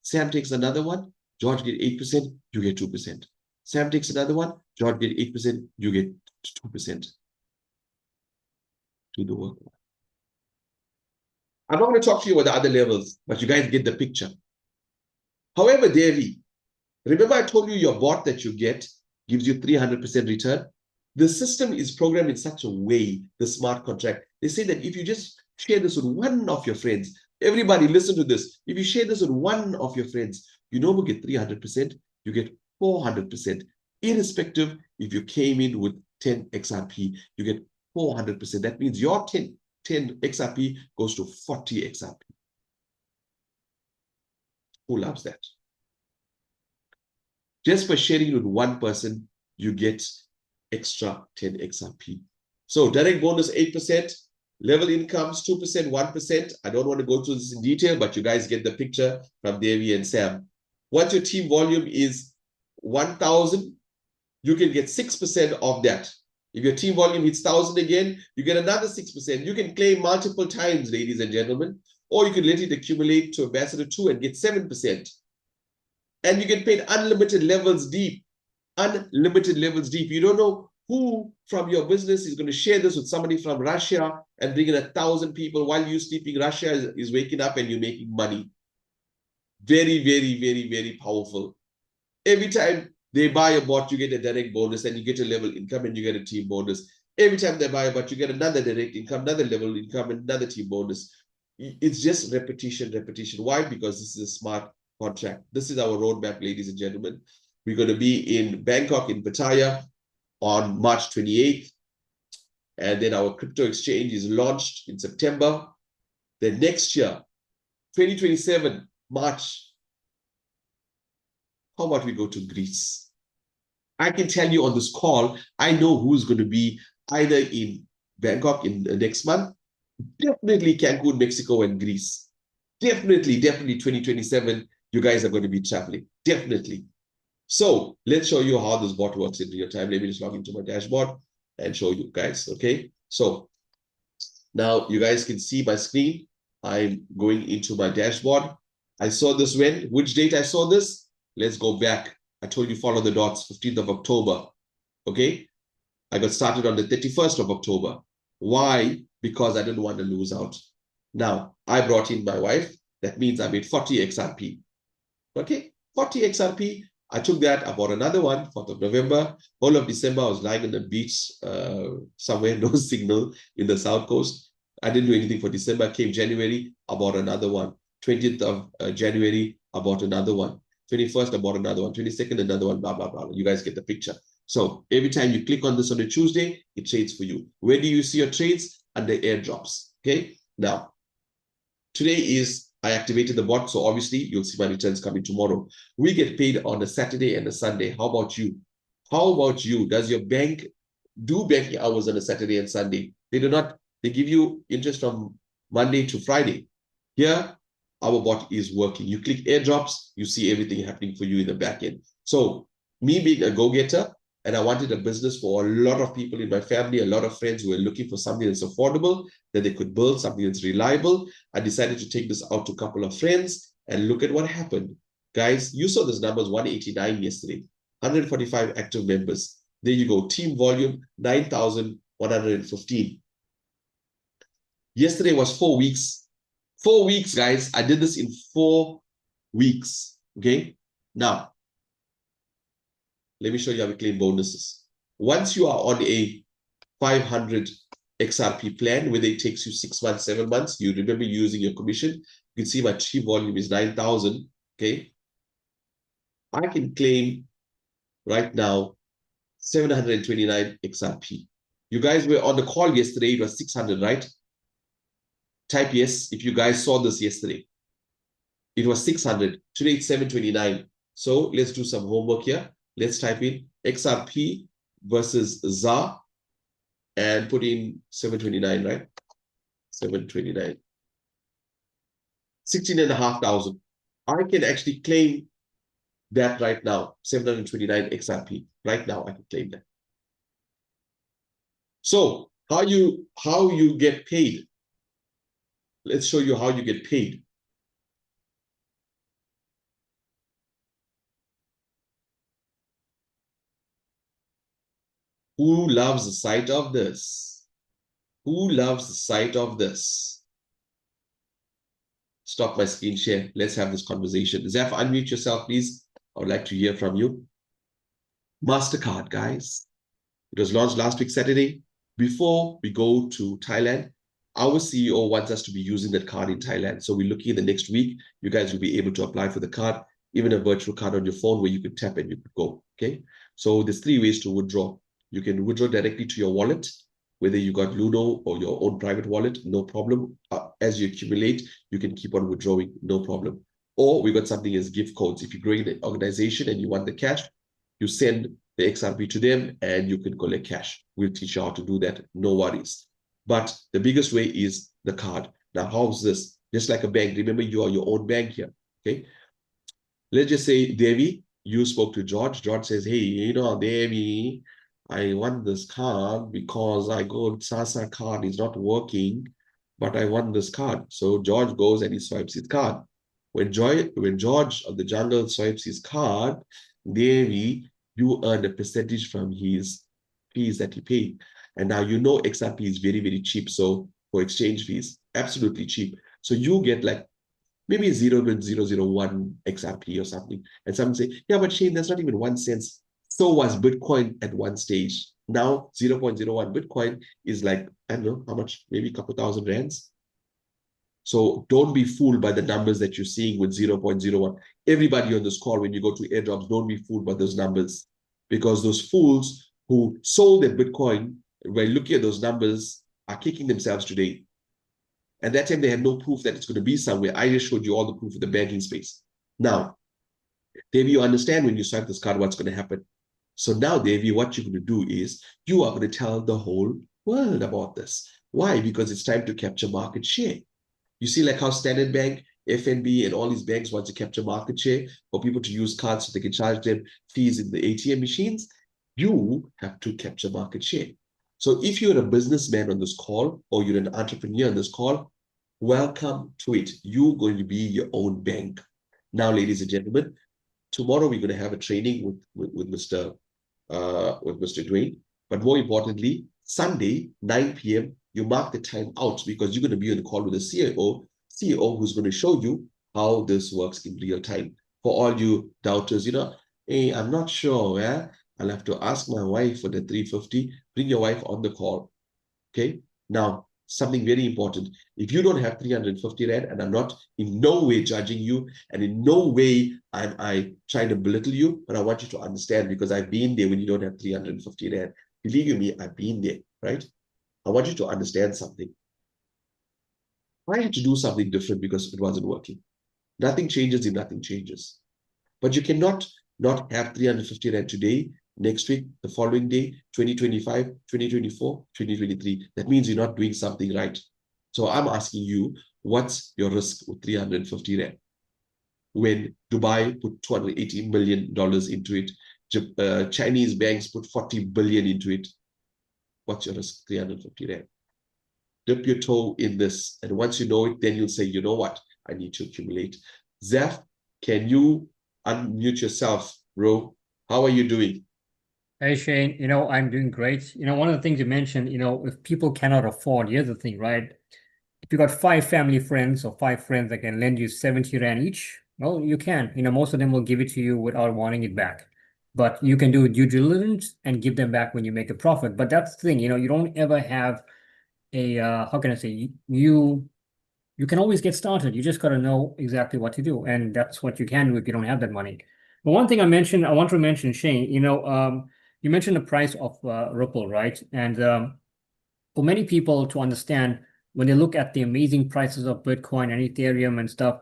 Sam takes another one. George get 8%. You get 2%. Sam takes another one. George get 8%. You get 2%. Do the work. I'm not going to talk to you about the other levels, but you guys get the picture. However, Devi, remember I told you your bot that you get gives you 300% return? The system is programmed in such a way, the smart contract. They say that if you just share this with one of your friends, everybody listen to this. If you share this with one of your friends, you no longer get 300%, you get 400%. Irrespective if you came in with 10 XRP, you get 400%. That means your 10 XRP goes to 40 XRP. Who loves that? Just for sharing it with one person, you get extra 10 XRP. So direct bonus 8%, level incomes 2%, 1%. I don't want to go through this in detail, but you guys get the picture from Devi and Sam. Once your team volume is 1,000, you can get 6% of that. If your team volume hits 1,000 again, you get another 6%. You can claim multiple times, ladies and gentlemen, or you can let it accumulate to Ambassador 2 and get 7%. And you get paid unlimited levels deep. Unlimited levels deep. You don't know who from your business is going to share this with somebody from Russia and bring in 1,000 people while you sleeping. Russia is waking up and you're making money. Very, very, very, very powerful. Every time they buy a bot, you get a direct bonus and you get a level income and you get a team bonus. Every time they buy a bot, you get another direct income, another level income, and another team bonus. It's just repetition. Why? Because this is a smart contract. This is our roadmap, ladies and gentlemen. We're going to be in Bangkok, in Pattaya on March 28th. And then our crypto exchange is launched in September. Then next year, 2027, March, how about we go to Greece? I can tell you on this call, I know who's going to be either in Bangkok in the next month, definitely Cancun, Mexico, and Greece. Definitely 2027, you guys are going to be traveling. Definitely. So let's show you how this bot works in real time. Let me just log into my dashboard and show you guys, okay? So now you guys can see my screen. I'm going into my dashboard. I saw this when? Which date I saw this? Let's go back. I told you follow the dots, 15th of October, okay? I got started on the 31st of October. Why? Because I didn't want to lose out. Now, I brought in my wife. That means I made 40 XRP. Okay, 40 XRP. I took that. I bought another one, 4th of November. Whole of December, I was lying on the beach somewhere, no signal in the South Coast. I didn't do anything for December. Came January, I bought another one. 20th of January, I bought another one. 21st, I bought another one. 22nd, another one, blah, blah, blah. You guys get the picture. So every time you click on this on a Tuesday, it trades for you. Where do you see your trades? Under airdrops, okay? Now, today is, I activated the bot, so obviously you'll see my returns coming tomorrow. We get paid on a Saturday and a Sunday. How about you? How about you? Does your bank do banking hours on a Saturday and Sunday? They do not. They give you interest from Monday to Friday. Here, our bot is working. You click airdrops, you see everything happening for you in the back end. So me being a go-getter, and I wanted a business for a lot of people in my family, a lot of friends who were looking for something that's affordable, that they could build, something that's reliable. I decided to take this out to a couple of friends and look at what happened. Guys, you saw this numbers 189 yesterday, 145 active members. There you go, team volume, 9,115. Yesterday was 4 weeks. 4 weeks, guys. I did this in 4 weeks. Okay. Now, let me show you how we claim bonuses. Once you are on a 500 XRP plan, whether it takes you 6 months, 7 months, you remember using your commission. You can see my team volume is 9,000. Okay. I can claim right now 729 XRP. You guys were on the call yesterday. It was 600, right? Type yes if you guys saw this yesterday. It was 600. Today it's 729. So let's do some homework here. Let's type in XRP versus ZAR and put in 729, right? 729. 16,500. I can actually claim that right now. 729 XRP. Right now, I can claim that. So how you get paid? Let's show you how you get paid. Who loves the sight of this? Who loves the sight of this? Stop my screen share. Let's have this conversation. Zaf, unmute yourself, please. I would like to hear from you. MasterCard, guys. It was launched last week, Saturday. Before we go to Thailand, our CEO wants us to be using that card in Thailand. So we're looking at the next week. You guys will be able to apply for the card, even a virtual card on your phone where you could tap and you could go. Okay. So there's 3 ways to withdraw. You can withdraw directly to your wallet, whether you got Luno or your own private wallet, no problem. As you accumulate, you can keep on withdrawing, no problem. Or we got something as gift codes. If you're growing the organization and you want the cash, you send the XRP to them and you can collect cash. We'll teach you how to do that, no worries. But the biggest way is the card. Now, how's this? Just like a bank, remember you are your own bank here, okay? Let's just say, Devi, you spoke to George. George says, hey, Devi, I want this card because I go, Sasa card is not working, but I want this card. So George goes and he swipes his card. When George of the jungle swipes his card, Devi, you earn a percentage from his fees that he paid. And now you know XRP is very, very cheap. So for exchange fees, absolutely cheap. So you get like maybe 0.001 XRP or something. And some say, yeah, but Shane, that's not even 1 cent. So was Bitcoin at one stage. Now 0.01 Bitcoin is like, I don't know how much, maybe a couple thousand rands. So don't be fooled by the numbers that you're seeing with 0.01. Everybody on this call, when you go to airdrops, don't be fooled by those numbers, because those fools who sold their Bitcoin, when looking at those numbers, are kicking themselves today. And that time they had no proof that it's going to be somewhere. I just showed you all the proof of the banking space. Now, Devi, you understand when you swipe this card, what's going to happen. So now, Devi, what you're going to do is you are going to tell the whole world about this. Why? Because it's time to capture market share. You see like how Standard Bank, FNB, and all these banks want to capture market share for people to use cards so they can charge them fees in the ATM machines. You have to capture market share. So if you're a businessman on this call or you're an entrepreneur on this call, welcome to it. You're going to be your own bank. Now, ladies and gentlemen, tomorrow we're going to have a training with Mr. Dwayne. But more importantly, Sunday, 9 p.m., you mark the time out because you're going to be on the call with the CEO who's going to show you how this works in real time. For all you doubters, hey, I'm not sure, yeah? I'll have to ask my wife for the 350. Bring your wife on the call, okay? Now, something very important. If you don't have 350 Rand, and I'm not in no way judging you, and in no way am I trying to belittle you, but I want you to understand, because I've been there when you don't have 350 Rand. Believe you me, I've been there, right? I want you to understand something. I had to do something different because it wasn't working. Nothing changes if nothing changes. But you cannot not have 350 Rand today, next week, the following day, 2025, 2024, 2023. That means you're not doing something right. So I'm asking you, What's your risk with 350 Rand? When Dubai put $280 million into it, Chinese banks put 40 billion into it, what's your risk? 350 Rand. Dip your toe in this. And once you know it, then you'll say, you know what? I need to accumulate. Zaf, can you unmute yourself, bro? How are you doing? Hey Shane, I'm doing great. One of the things you mentioned, if people cannot afford, here's the thing, right? If you got five family friends or five friends that can lend you 70 Rand each, well, you can. Most of them will give it to you without wanting it back. But you can do due diligence and give them back when you make a profit. But that's the thing, you don't ever have a how can I say, you can always get started. You just got to know exactly what to do. And that's what you can do if you don't have that money. But one thing I want to mention, Shane, you mentioned the price of Ripple, right? And for many people to understand, when they look at the amazing prices of Bitcoin and Ethereum and stuff,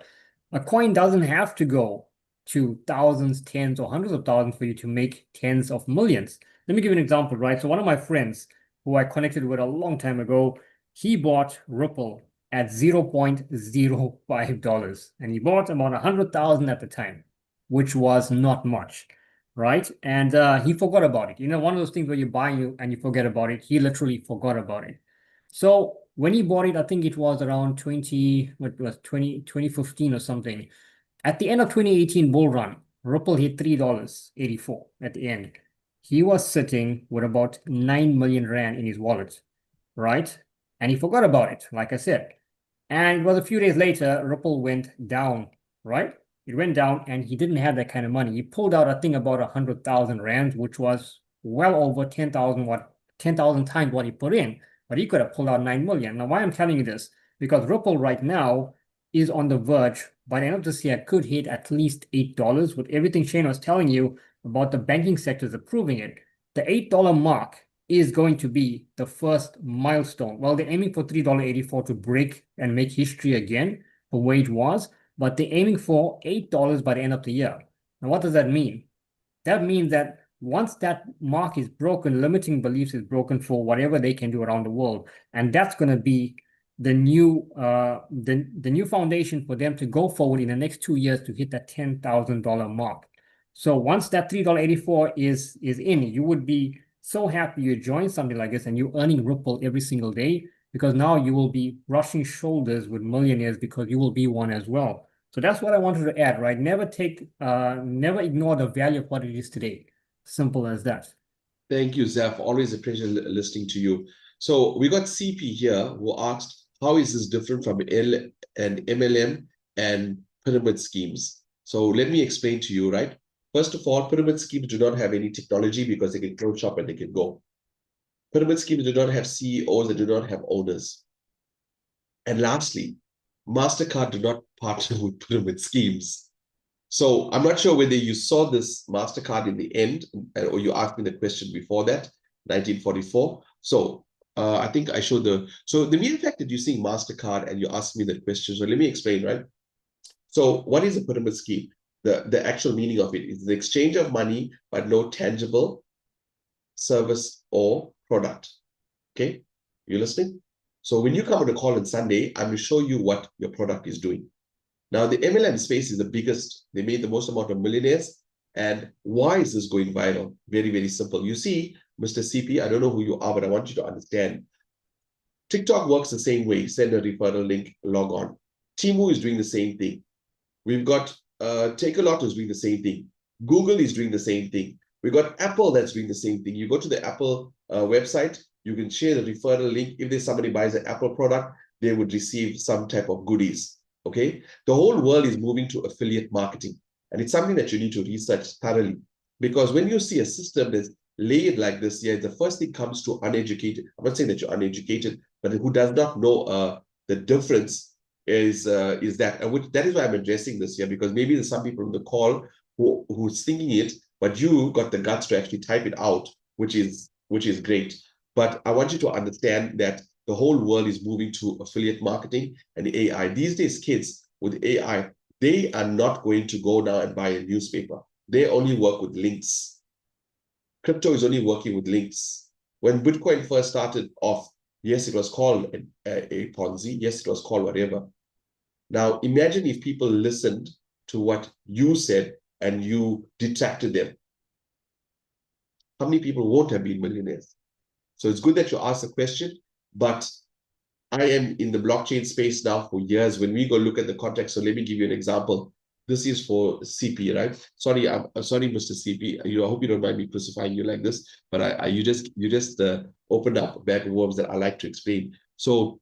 a coin doesn't have to go to thousands, tens, or hundreds of thousands for you to make tens of millions. Let me give you an example, right? So one of my friends who I connected with a long time ago, he bought Ripple at $0.05, and he bought about 100,000 at the time, which was not much, right? And he forgot about it. One of those things where you buy you and you forget about it. He literally forgot about it. So when he bought it, I think it was around 2015 or something. At the end of 2018 bull run, Ripple hit $3.84 at the end. He was sitting with about 9 million Rand in his wallet, right? And he forgot about it, like I said. And it was a few days later, Ripple went down, right? It went down and he didn't have that kind of money. He pulled out, I think, about 100,000 Rands, which was well over 10,000 times what he put in. But he could have pulled out 9 million. Now, why I'm telling you this? Because Ripple right now is on the verge, by the end of this year, could hit at least $8 with everything Shane was telling you about the banking sectors approving it. The $8 mark is going to be the first milestone. Well, they're aiming for $3.84 to break and make history again for where it was, but they're aiming for $8 by the end of the year. Now, what does that mean? That means that once that mark is broken, limiting beliefs is broken for whatever they can do around the world, and that's going to be the new foundation for them to go forward in the next 2 years to hit that $10,000 mark. So once that $3.84 is in, you would be so happy you joined something like this and you're earning Ripple every single day, because now you will be brushing shoulders with millionaires because you will be one as well. So that's what I wanted to add, right? Never ignore the value of what it is today. Simple as that. Thank you, Zaf. Always a pleasure listening to you. So we got CP here who asked, how is this different from MLM and pyramid schemes? So let me explain to you, right? First of all, pyramid schemes do not have any technology because they can close shop and they can go. Pyramid schemes do not have CEOs, they do not have owners. And lastly, MasterCard do not partner with pyramid schemes. So I'm not sure whether you saw this MasterCard in the end, or you asked me the question before that, 1944. So I think I showed so the mere fact that you're seeing MasterCard and you asked me that question, so let me explain, right? So what is a pyramid scheme? The actual meaning of it is the exchange of money, but no tangible service or product. Okay, you listening? So when you come on a call on Sunday, I'm going to show you what your product is doing. Now, the MLM space is the biggest. They made the most amount of millionaires. And why is this going viral? Very, very simple. You see, Mr. CP, I don't know who you are, but I want you to understand. TikTok works the same way. Send a referral link, log on. Temu is doing the same thing. We've got Takealot is doing the same thing. Google is doing the same thing. We've got Apple that's doing the same thing. You go to the Apple website, you can share the referral link. If there's somebody buys an Apple product, they would receive some type of goodies. Okay, the whole world is moving to affiliate marketing, and it's something that you need to research thoroughly, because when you see a system that's layered like this, yeah, the first thing comes to uneducated. I'm not saying that you're uneducated, but who does not know the difference is that, and that is why I'm addressing this here, because maybe there's some people on the call who's thinking it, but you got the guts to actually type it out, which is great. But I want you to understand that the whole world is moving to affiliate marketing and AI. These days, kids with AI, they are not going to go now and buy a newspaper. They only work with links. Crypto is only working with links. When Bitcoin first started off, yes, it was called a Ponzi. Yes, it was called whatever. Now, imagine if people listened to what you said and you detracted them. How many people won't have been millionaires? So it's good that you asked the question, but I am in the blockchain space now for years. When we go look at the context, so let me give you an example. This is for CP, right? Sorry, I'm sorry, Mr. CP. I hope you don't mind me crucifying you like this, but you just opened up a bag of worms that I like to explain. So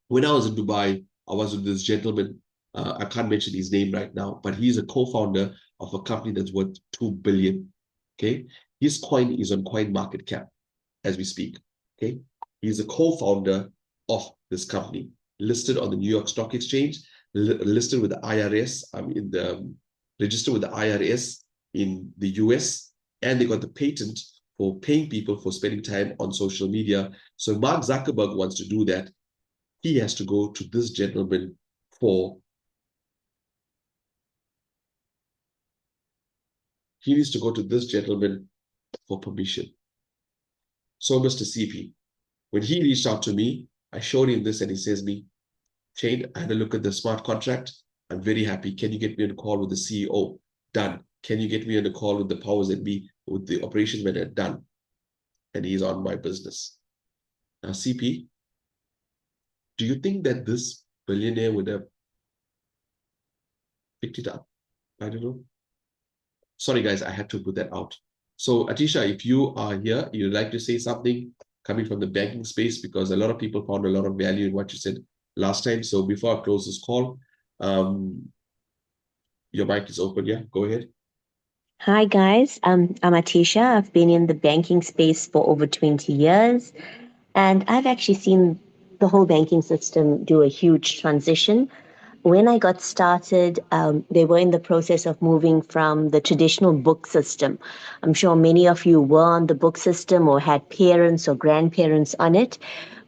when I was in Dubai, I was with this gentleman. I can't mention his name right now, but he's a co-founder of a company that's worth 2 billion. Okay, his coin is on CoinMarketCap as we speak. Okay, he's a co-founder of this company, listed on the New York Stock Exchange, listed with the IRS. Registered with the IRS in the US, and they got the patent for paying people for spending time on social media. So Mark Zuckerberg wants to do that. He has to go to this gentleman for. He needs to go to this gentleman for permission. So Mr. CP, when he reached out to me, I showed him this and he says me, Shane, I had a look at the smart contract. I'm very happy. Can you get me on a call with the CEO? Done. Can you get me on a call with the powers that be, with the operations manager? Done. And he's on my business. Now, CP, do you think that this billionaire would have picked it up? I don't know. Sorry, guys, I had to put that out. So, Atisha, if you are here, you'd like to say something coming from the banking space, because a lot of people found a lot of value in what you said last time. So before I close this call, your mic is open. Yeah, go ahead. Hi, guys. I'm Atisha. I've been in the banking space for over 20 years, and I've actually seen the whole banking system do a huge transition. When I got started, they were in the process of moving from the traditional book system. I'm sure many of you were on the book system or had parents or grandparents on it,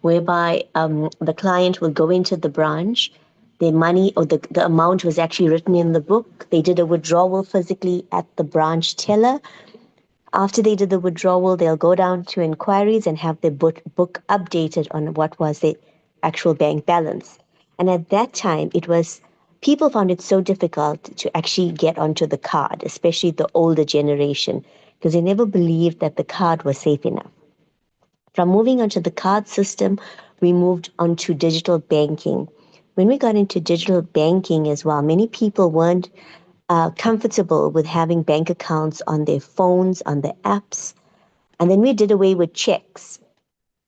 whereby the client will go into the branch. Their money or the amount was actually written in the book. They did a withdrawal physically at the branch teller. After they did the withdrawal, they'll go down to inquiries and have their book updated on what was the actual bank balance. And at that time, people found it so difficult to actually get onto the card, especially the older generation, because they never believed that the card was safe enough. From moving onto the card system, we moved onto digital banking. When we got into digital banking as well, many people weren't comfortable with having bank accounts on their phones, on their apps. And then we did away with checks.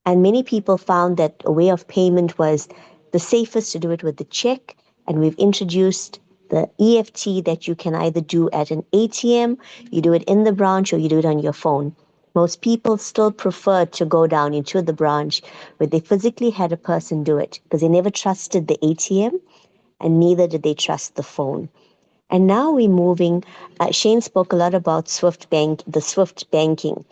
And many people found that a way of payment was the safest to do it with the check. And we've introduced the EFT that you can either do at an ATM, you do it in the branch, or you do it on your phone. Most people still prefer to go down into the branch where they physically had a person do it, because they never trusted the ATM and neither did they trust the phone. And now we're moving. Shane spoke a lot about the SWIFT banking.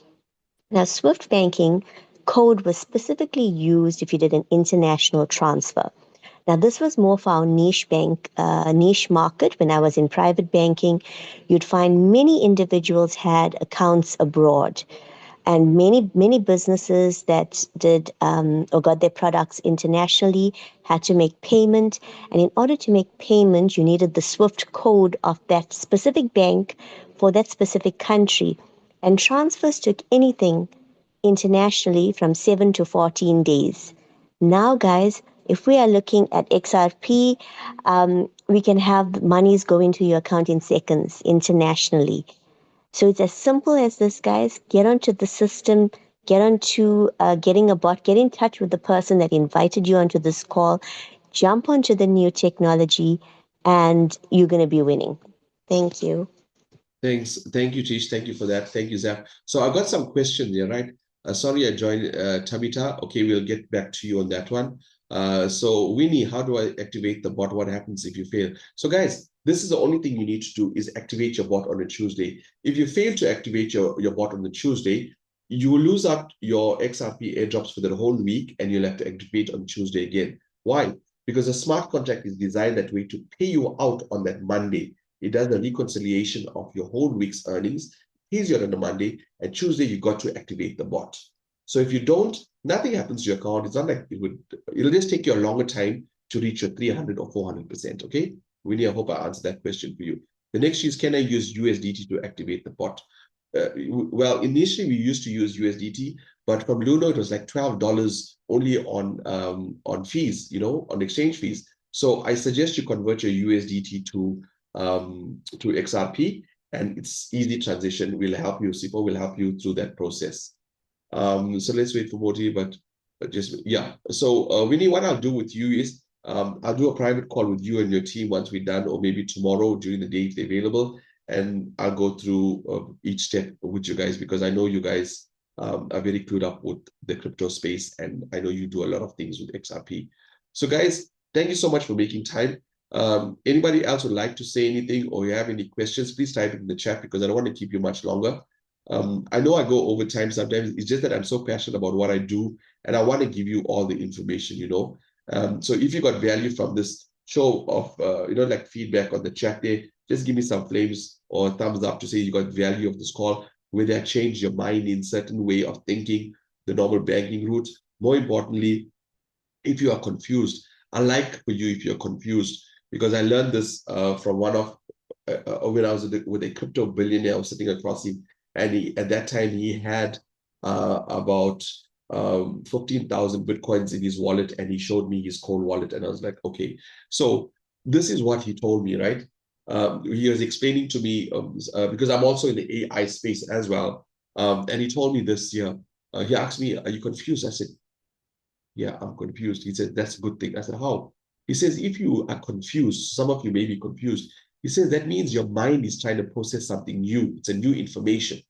Now, SWIFT banking code was specifically used if you did an international transfer. Now, this was more for our niche market. When I was in private banking, you'd find many individuals had accounts abroad. And many businesses that did or got their products internationally had to make payment. And in order to make payment, you needed the SWIFT code of that specific bank for that specific country. And transfers took anything internationally from 7 to 14 days. Now, guys, if we are looking at XRP, we can have monies go into your account in seconds internationally. So it's as simple as this, guys. Get onto the system, get onto getting a bot, get in touch with the person that invited you onto this call, jump onto the new technology, and you're going to be winning. Thank you. Thanks. Thank you, Tish. Thank you for that. Thank you, Zach. So I've got some questions here, right? Sorry, I joined Tabitha. Okay, we'll get back to you on that one. So Winnie, how do I activate the bot? What happens if you fail? So guys, this is the only thing you need to do is activate your bot on a Tuesday. If you fail to activate your bot on the Tuesday, you will lose out your XRP airdrops for the whole week and you'll have to activate on Tuesday again. Why? Because a smart contract is designed that way to pay you out on that Monday. It does the reconciliation of your whole week's earnings, pays you on a Monday, and Tuesday you got to activate the bot. So if you don't, nothing happens to your account. It's not like it'll just take you a longer time to reach your 300 or 400%. Okay, Winnie, I hope I answered that question for you. The next is, can I use USDT to activate the bot? Well, initially we used to use USDT, but from Luno it was like $12 only on fees, on exchange fees. So I suggest you convert your USDT to XRP, and it's easy transition. We'll help you. Sipo will help you through that process. So let's wait for Moti, but just, yeah. So Winnie, what I'll do with you is I'll do a private call with you and your team once we're done, or maybe tomorrow during the day if they're available, and I'll go through each step with you guys, because I know you guys are very clued up with the crypto space, and I know you do a lot of things with XRP. So guys, thank you so much for making time. Anybody else would like to say anything, or you have any questions, please type it in the chat, because I don't want to keep you much longer. I know I go over time sometimes. It's just that I'm so passionate about what I do, and I want to give you all the information, So if you got value from this show of, like feedback on the chat there, just give me some flames or thumbs up to say you got value of this call, whether that changed your mind in certain way of thinking, the normal banking route. More importantly, if you are confused, I like for you if you're confused, because I learned this from one of, when I was with a crypto billionaire. I was sitting across him, and at that time he had about 15,000 Bitcoins in his wallet, and he showed me his cold wallet, and I was like, okay. So this is what he told me, right? He was explaining to me, because I'm also in the AI space as well, and he told me this year, he asked me, are you confused? I said, yeah, I'm confused. He said, that's a good thing. I said, how? He says, if you are confused, some of you may be confused. He says, that means your mind is trying to process something new. It's a new information.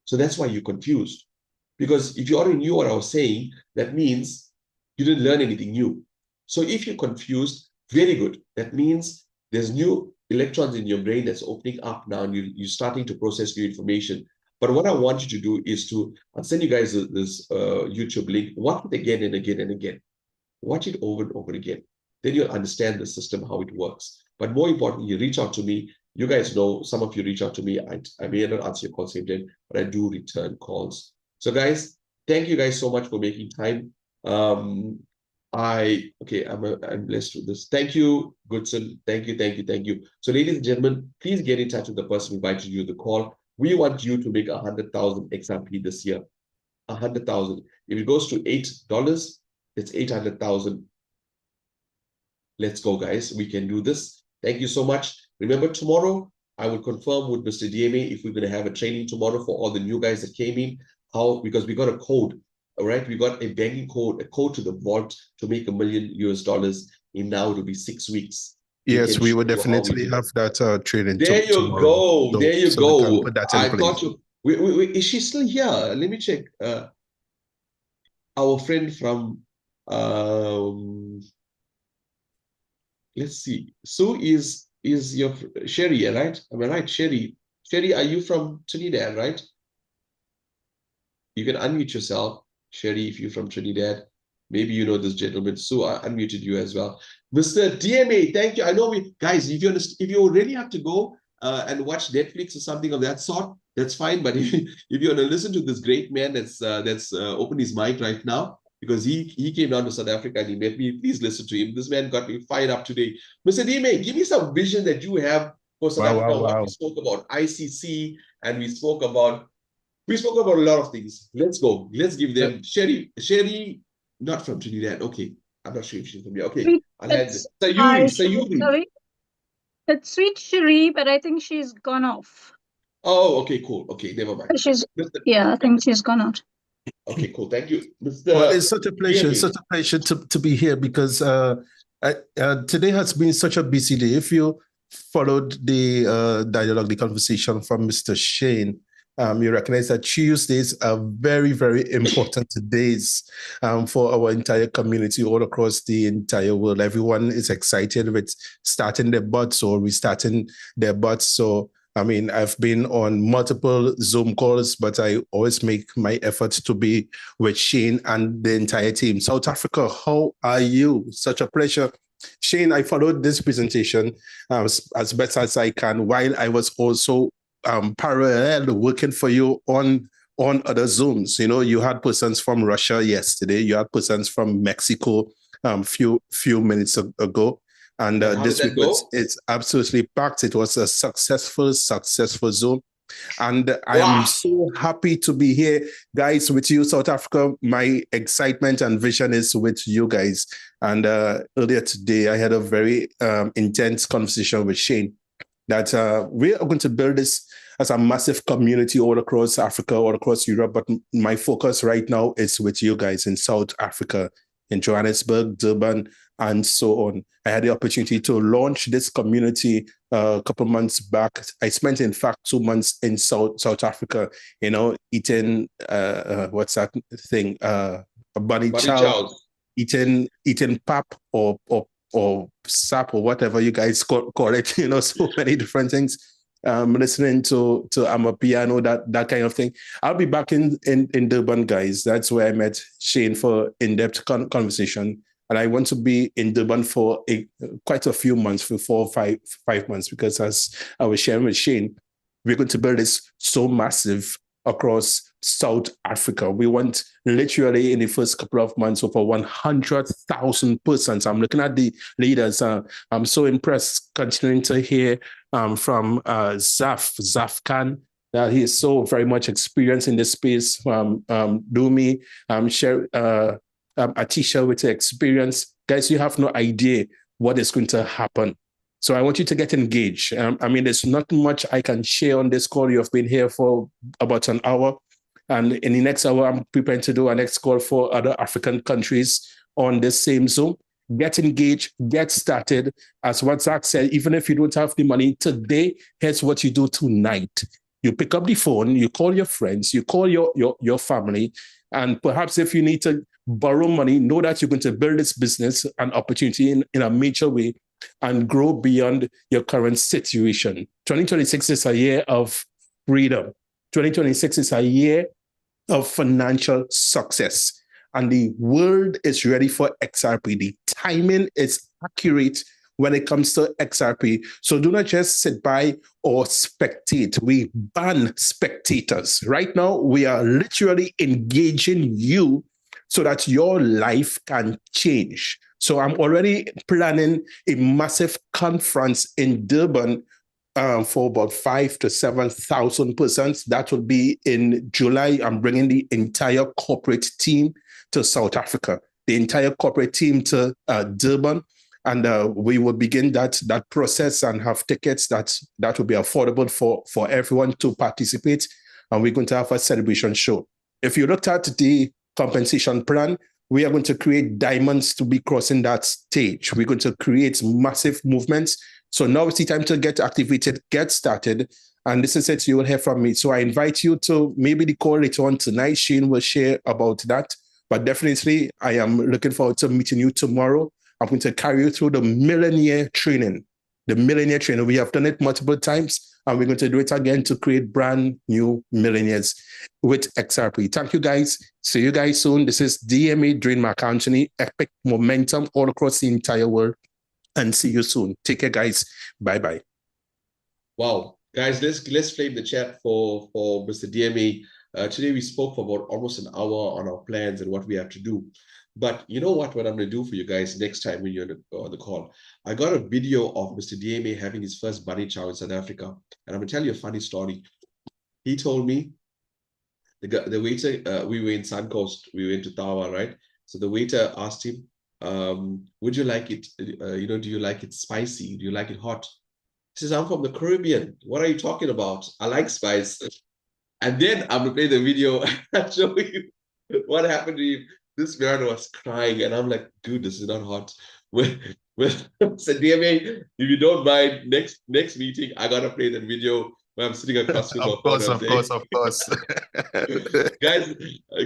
So that's why you're confused. Because if you already knew what I was saying, that means you didn't learn anything new. So if you're confused, very good. That means there's new electrons in your brain that's opening up now, and you're starting to process new information. But what I want you to do is I'll send you guys this YouTube link. Watch it again and again and again. Watch it over and over again. Then you'll understand the system, how it works. But more importantly, you reach out to me. You guys know, some of you reach out to me. I may not answer your call same day, but I do return calls. So guys, thank you guys so much for making time. I'm blessed with this. Thank you, Goodson. Thank you. So ladies and gentlemen, please get in touch with the person who invited you to the call. We want you to make 100,000 XRP this year. 100,000. If it goes to $8, it's 800,000. Let's go, guys. We can do this. Thank you so much. Remember, tomorrow I will confirm with Mr. DMA if we're going to have a training tomorrow for all the new guys that came in. How? Because we got a code. All right, we got a banking code, a code to the vault to make $1 million in now it'll be 6 weeks. Yes, we will definitely have that training. There you go. So, there you so go. Put that in I place. thought you. Is she still here? Let me check. Our friend from. Let's see. Sue is your Sherry, right? Am I right, Sherry? Sherry, are you from Trinidad, right? You can unmute yourself, Sherry, if you're from Trinidad. Maybe you know this gentleman. Sue, I unmuted you as well. Mr. DMA, thank you. I know guys, if you already have to go and watch Netflix or something of that sort, that's fine. But if you want to listen to this great man that's opened his mic right now, because he came down to South Africa and he met me, please listen to him. This man got me fired up today. Mr. DMA, give me some vision that you have for South Africa. What we spoke about ICC, and we spoke about a lot of things. Let's go. Let's give them Sherry, not from Trinidad. Okay. I'm not sure if she's from here. Okay. I'll add Sayuri. Sorry. It's Sweet Cherie, but I think she's gone off. Oh, okay, cool. Okay, never mind. I think she's gone out. Okay, cool. Thank you. Well, it's such a pleasure, to be here, because today has been such a busy day. If you followed the dialogue, the conversation from Mr. Shane, you recognize that Tuesdays are very, very important days for our entire community all across the entire world. Everyone is excited with starting their bots or restarting their bots. So, I mean, I've been on multiple Zoom calls, but I always make my efforts to be with Shane and the entire team. South Africa, how are you? Such a pleasure. Shane, I followed this presentation as best as I can, while I was also parallel working for you on other Zooms. You know, you had persons from Russia yesterday, you had persons from Mexico few minutes ago. And How this did week that go? it's absolutely packed. It was a successful Zoom. And I Wow. am so happy to be here, guys, with you, South Africa. My excitement and vision is with you guys. And earlier today, I had a very intense conversation with Shane that we are going to build this as a massive community all across Africa, all across Europe. But my focus right now is with you guys in South Africa, in Johannesburg, Durban, and so on. I had the opportunity to launch this community a couple months back. I spent, in fact, 2 months in South Africa, eating what's that thing? Bunny chow, eating pap or sap or whatever you guys call it. So many different things. Listening to Amapiano, that kind of thing. I'll be back in Durban, guys. That's where I met Shane for in-depth conversation. And I want to be in Durban for quite a few months, for 4 or 5 months, because as I was sharing with Shane, we're going to build this so massive across South Africa. We want literally in the first couple of months over 100,000 persons. I'm looking at the leaders. I'm so impressed continuing to hear from Zaf Khan. He is so very much experienced in this space. Dumi, Atisha with the experience. Guys, you have no idea what is going to happen. So I want you to get engaged. There's not much I can share on this call. You have been here for about an hour. And in the next hour, I'm preparing to do a next call for other African countries on this same Zoom. Get engaged, get started. As what Zach said, even if you don't have the money today, here's what you do tonight. You pick up the phone, you call your friends, you call your family, and perhaps if you need to borrow money, know that you're going to build this business and opportunity in a major way and grow beyond your current situation. 2026 is a year of freedom. 2026 is a year of financial success. And the world is ready for XRP. The timing is accurate when it comes to XRP. So do not just sit by or spectate. We ban spectators. Right now, we are literally engaging you so that your life can change. So I'm already planning a massive conference in Durban for about 5,000 to 7,000 persons. That will be in July. I'm bringing the entire corporate team to South Africa, the entire corporate team to Durban. And we will begin that process and have tickets that will be affordable for everyone to participate. And we're going to have a celebration show. If you looked at the compensation plan, we are going to create diamonds to be crossing that stage. We're going to create massive movements. So now it's the time to get activated, get started. And this is it, you will hear from me. So I invite you to maybe the call later on tonight. Shane will share about that. But definitely, I am looking forward to meeting you tomorrow. I'm going to carry you through the Millionaire Training. The Millionaire Training, we have done it multiple times, and we're going to do it again to create brand new millionaires with XRP. Thank you, guys. See you guys soon. This is DMA Dwayne Mark Anthony, epic momentum all across the entire world. And see you soon. Take care, guys. Bye-bye. Wow. Guys, let's flame the chat for Mr. DMA. Today we spoke for about almost an hour on our plans and what we have to do. But you know what I'm going to do for you guys next time when you're on the call? I got a video of Mr. DMA having his first bunny chow in South Africa. And I'm going to tell you a funny story. He told me, the waiter, we were in Suncoast, we went to Tawa, right? So the waiter asked him, would you like it, do you like it spicy? Do you like it hot? He says, I'm from the Caribbean. What are you talking about? I like spice. And then I'm going to play the video and show you what happened to him. This man was crying, and I'm like, dude, this is not hot. With said, DMA, if you don't mind, next meeting, I gotta play that video where I'm sitting across from Of course. Guys,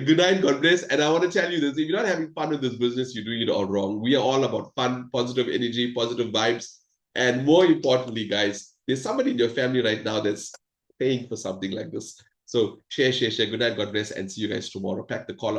good night, God bless. And I want to tell you this: if you're not having fun with this business, you're doing it all wrong. We are all about fun, positive energy, positive vibes, and more importantly, guys, there's somebody in your family right now that's paying for something like this. So share. Good night, God bless, and see you guys tomorrow. Pack the call up.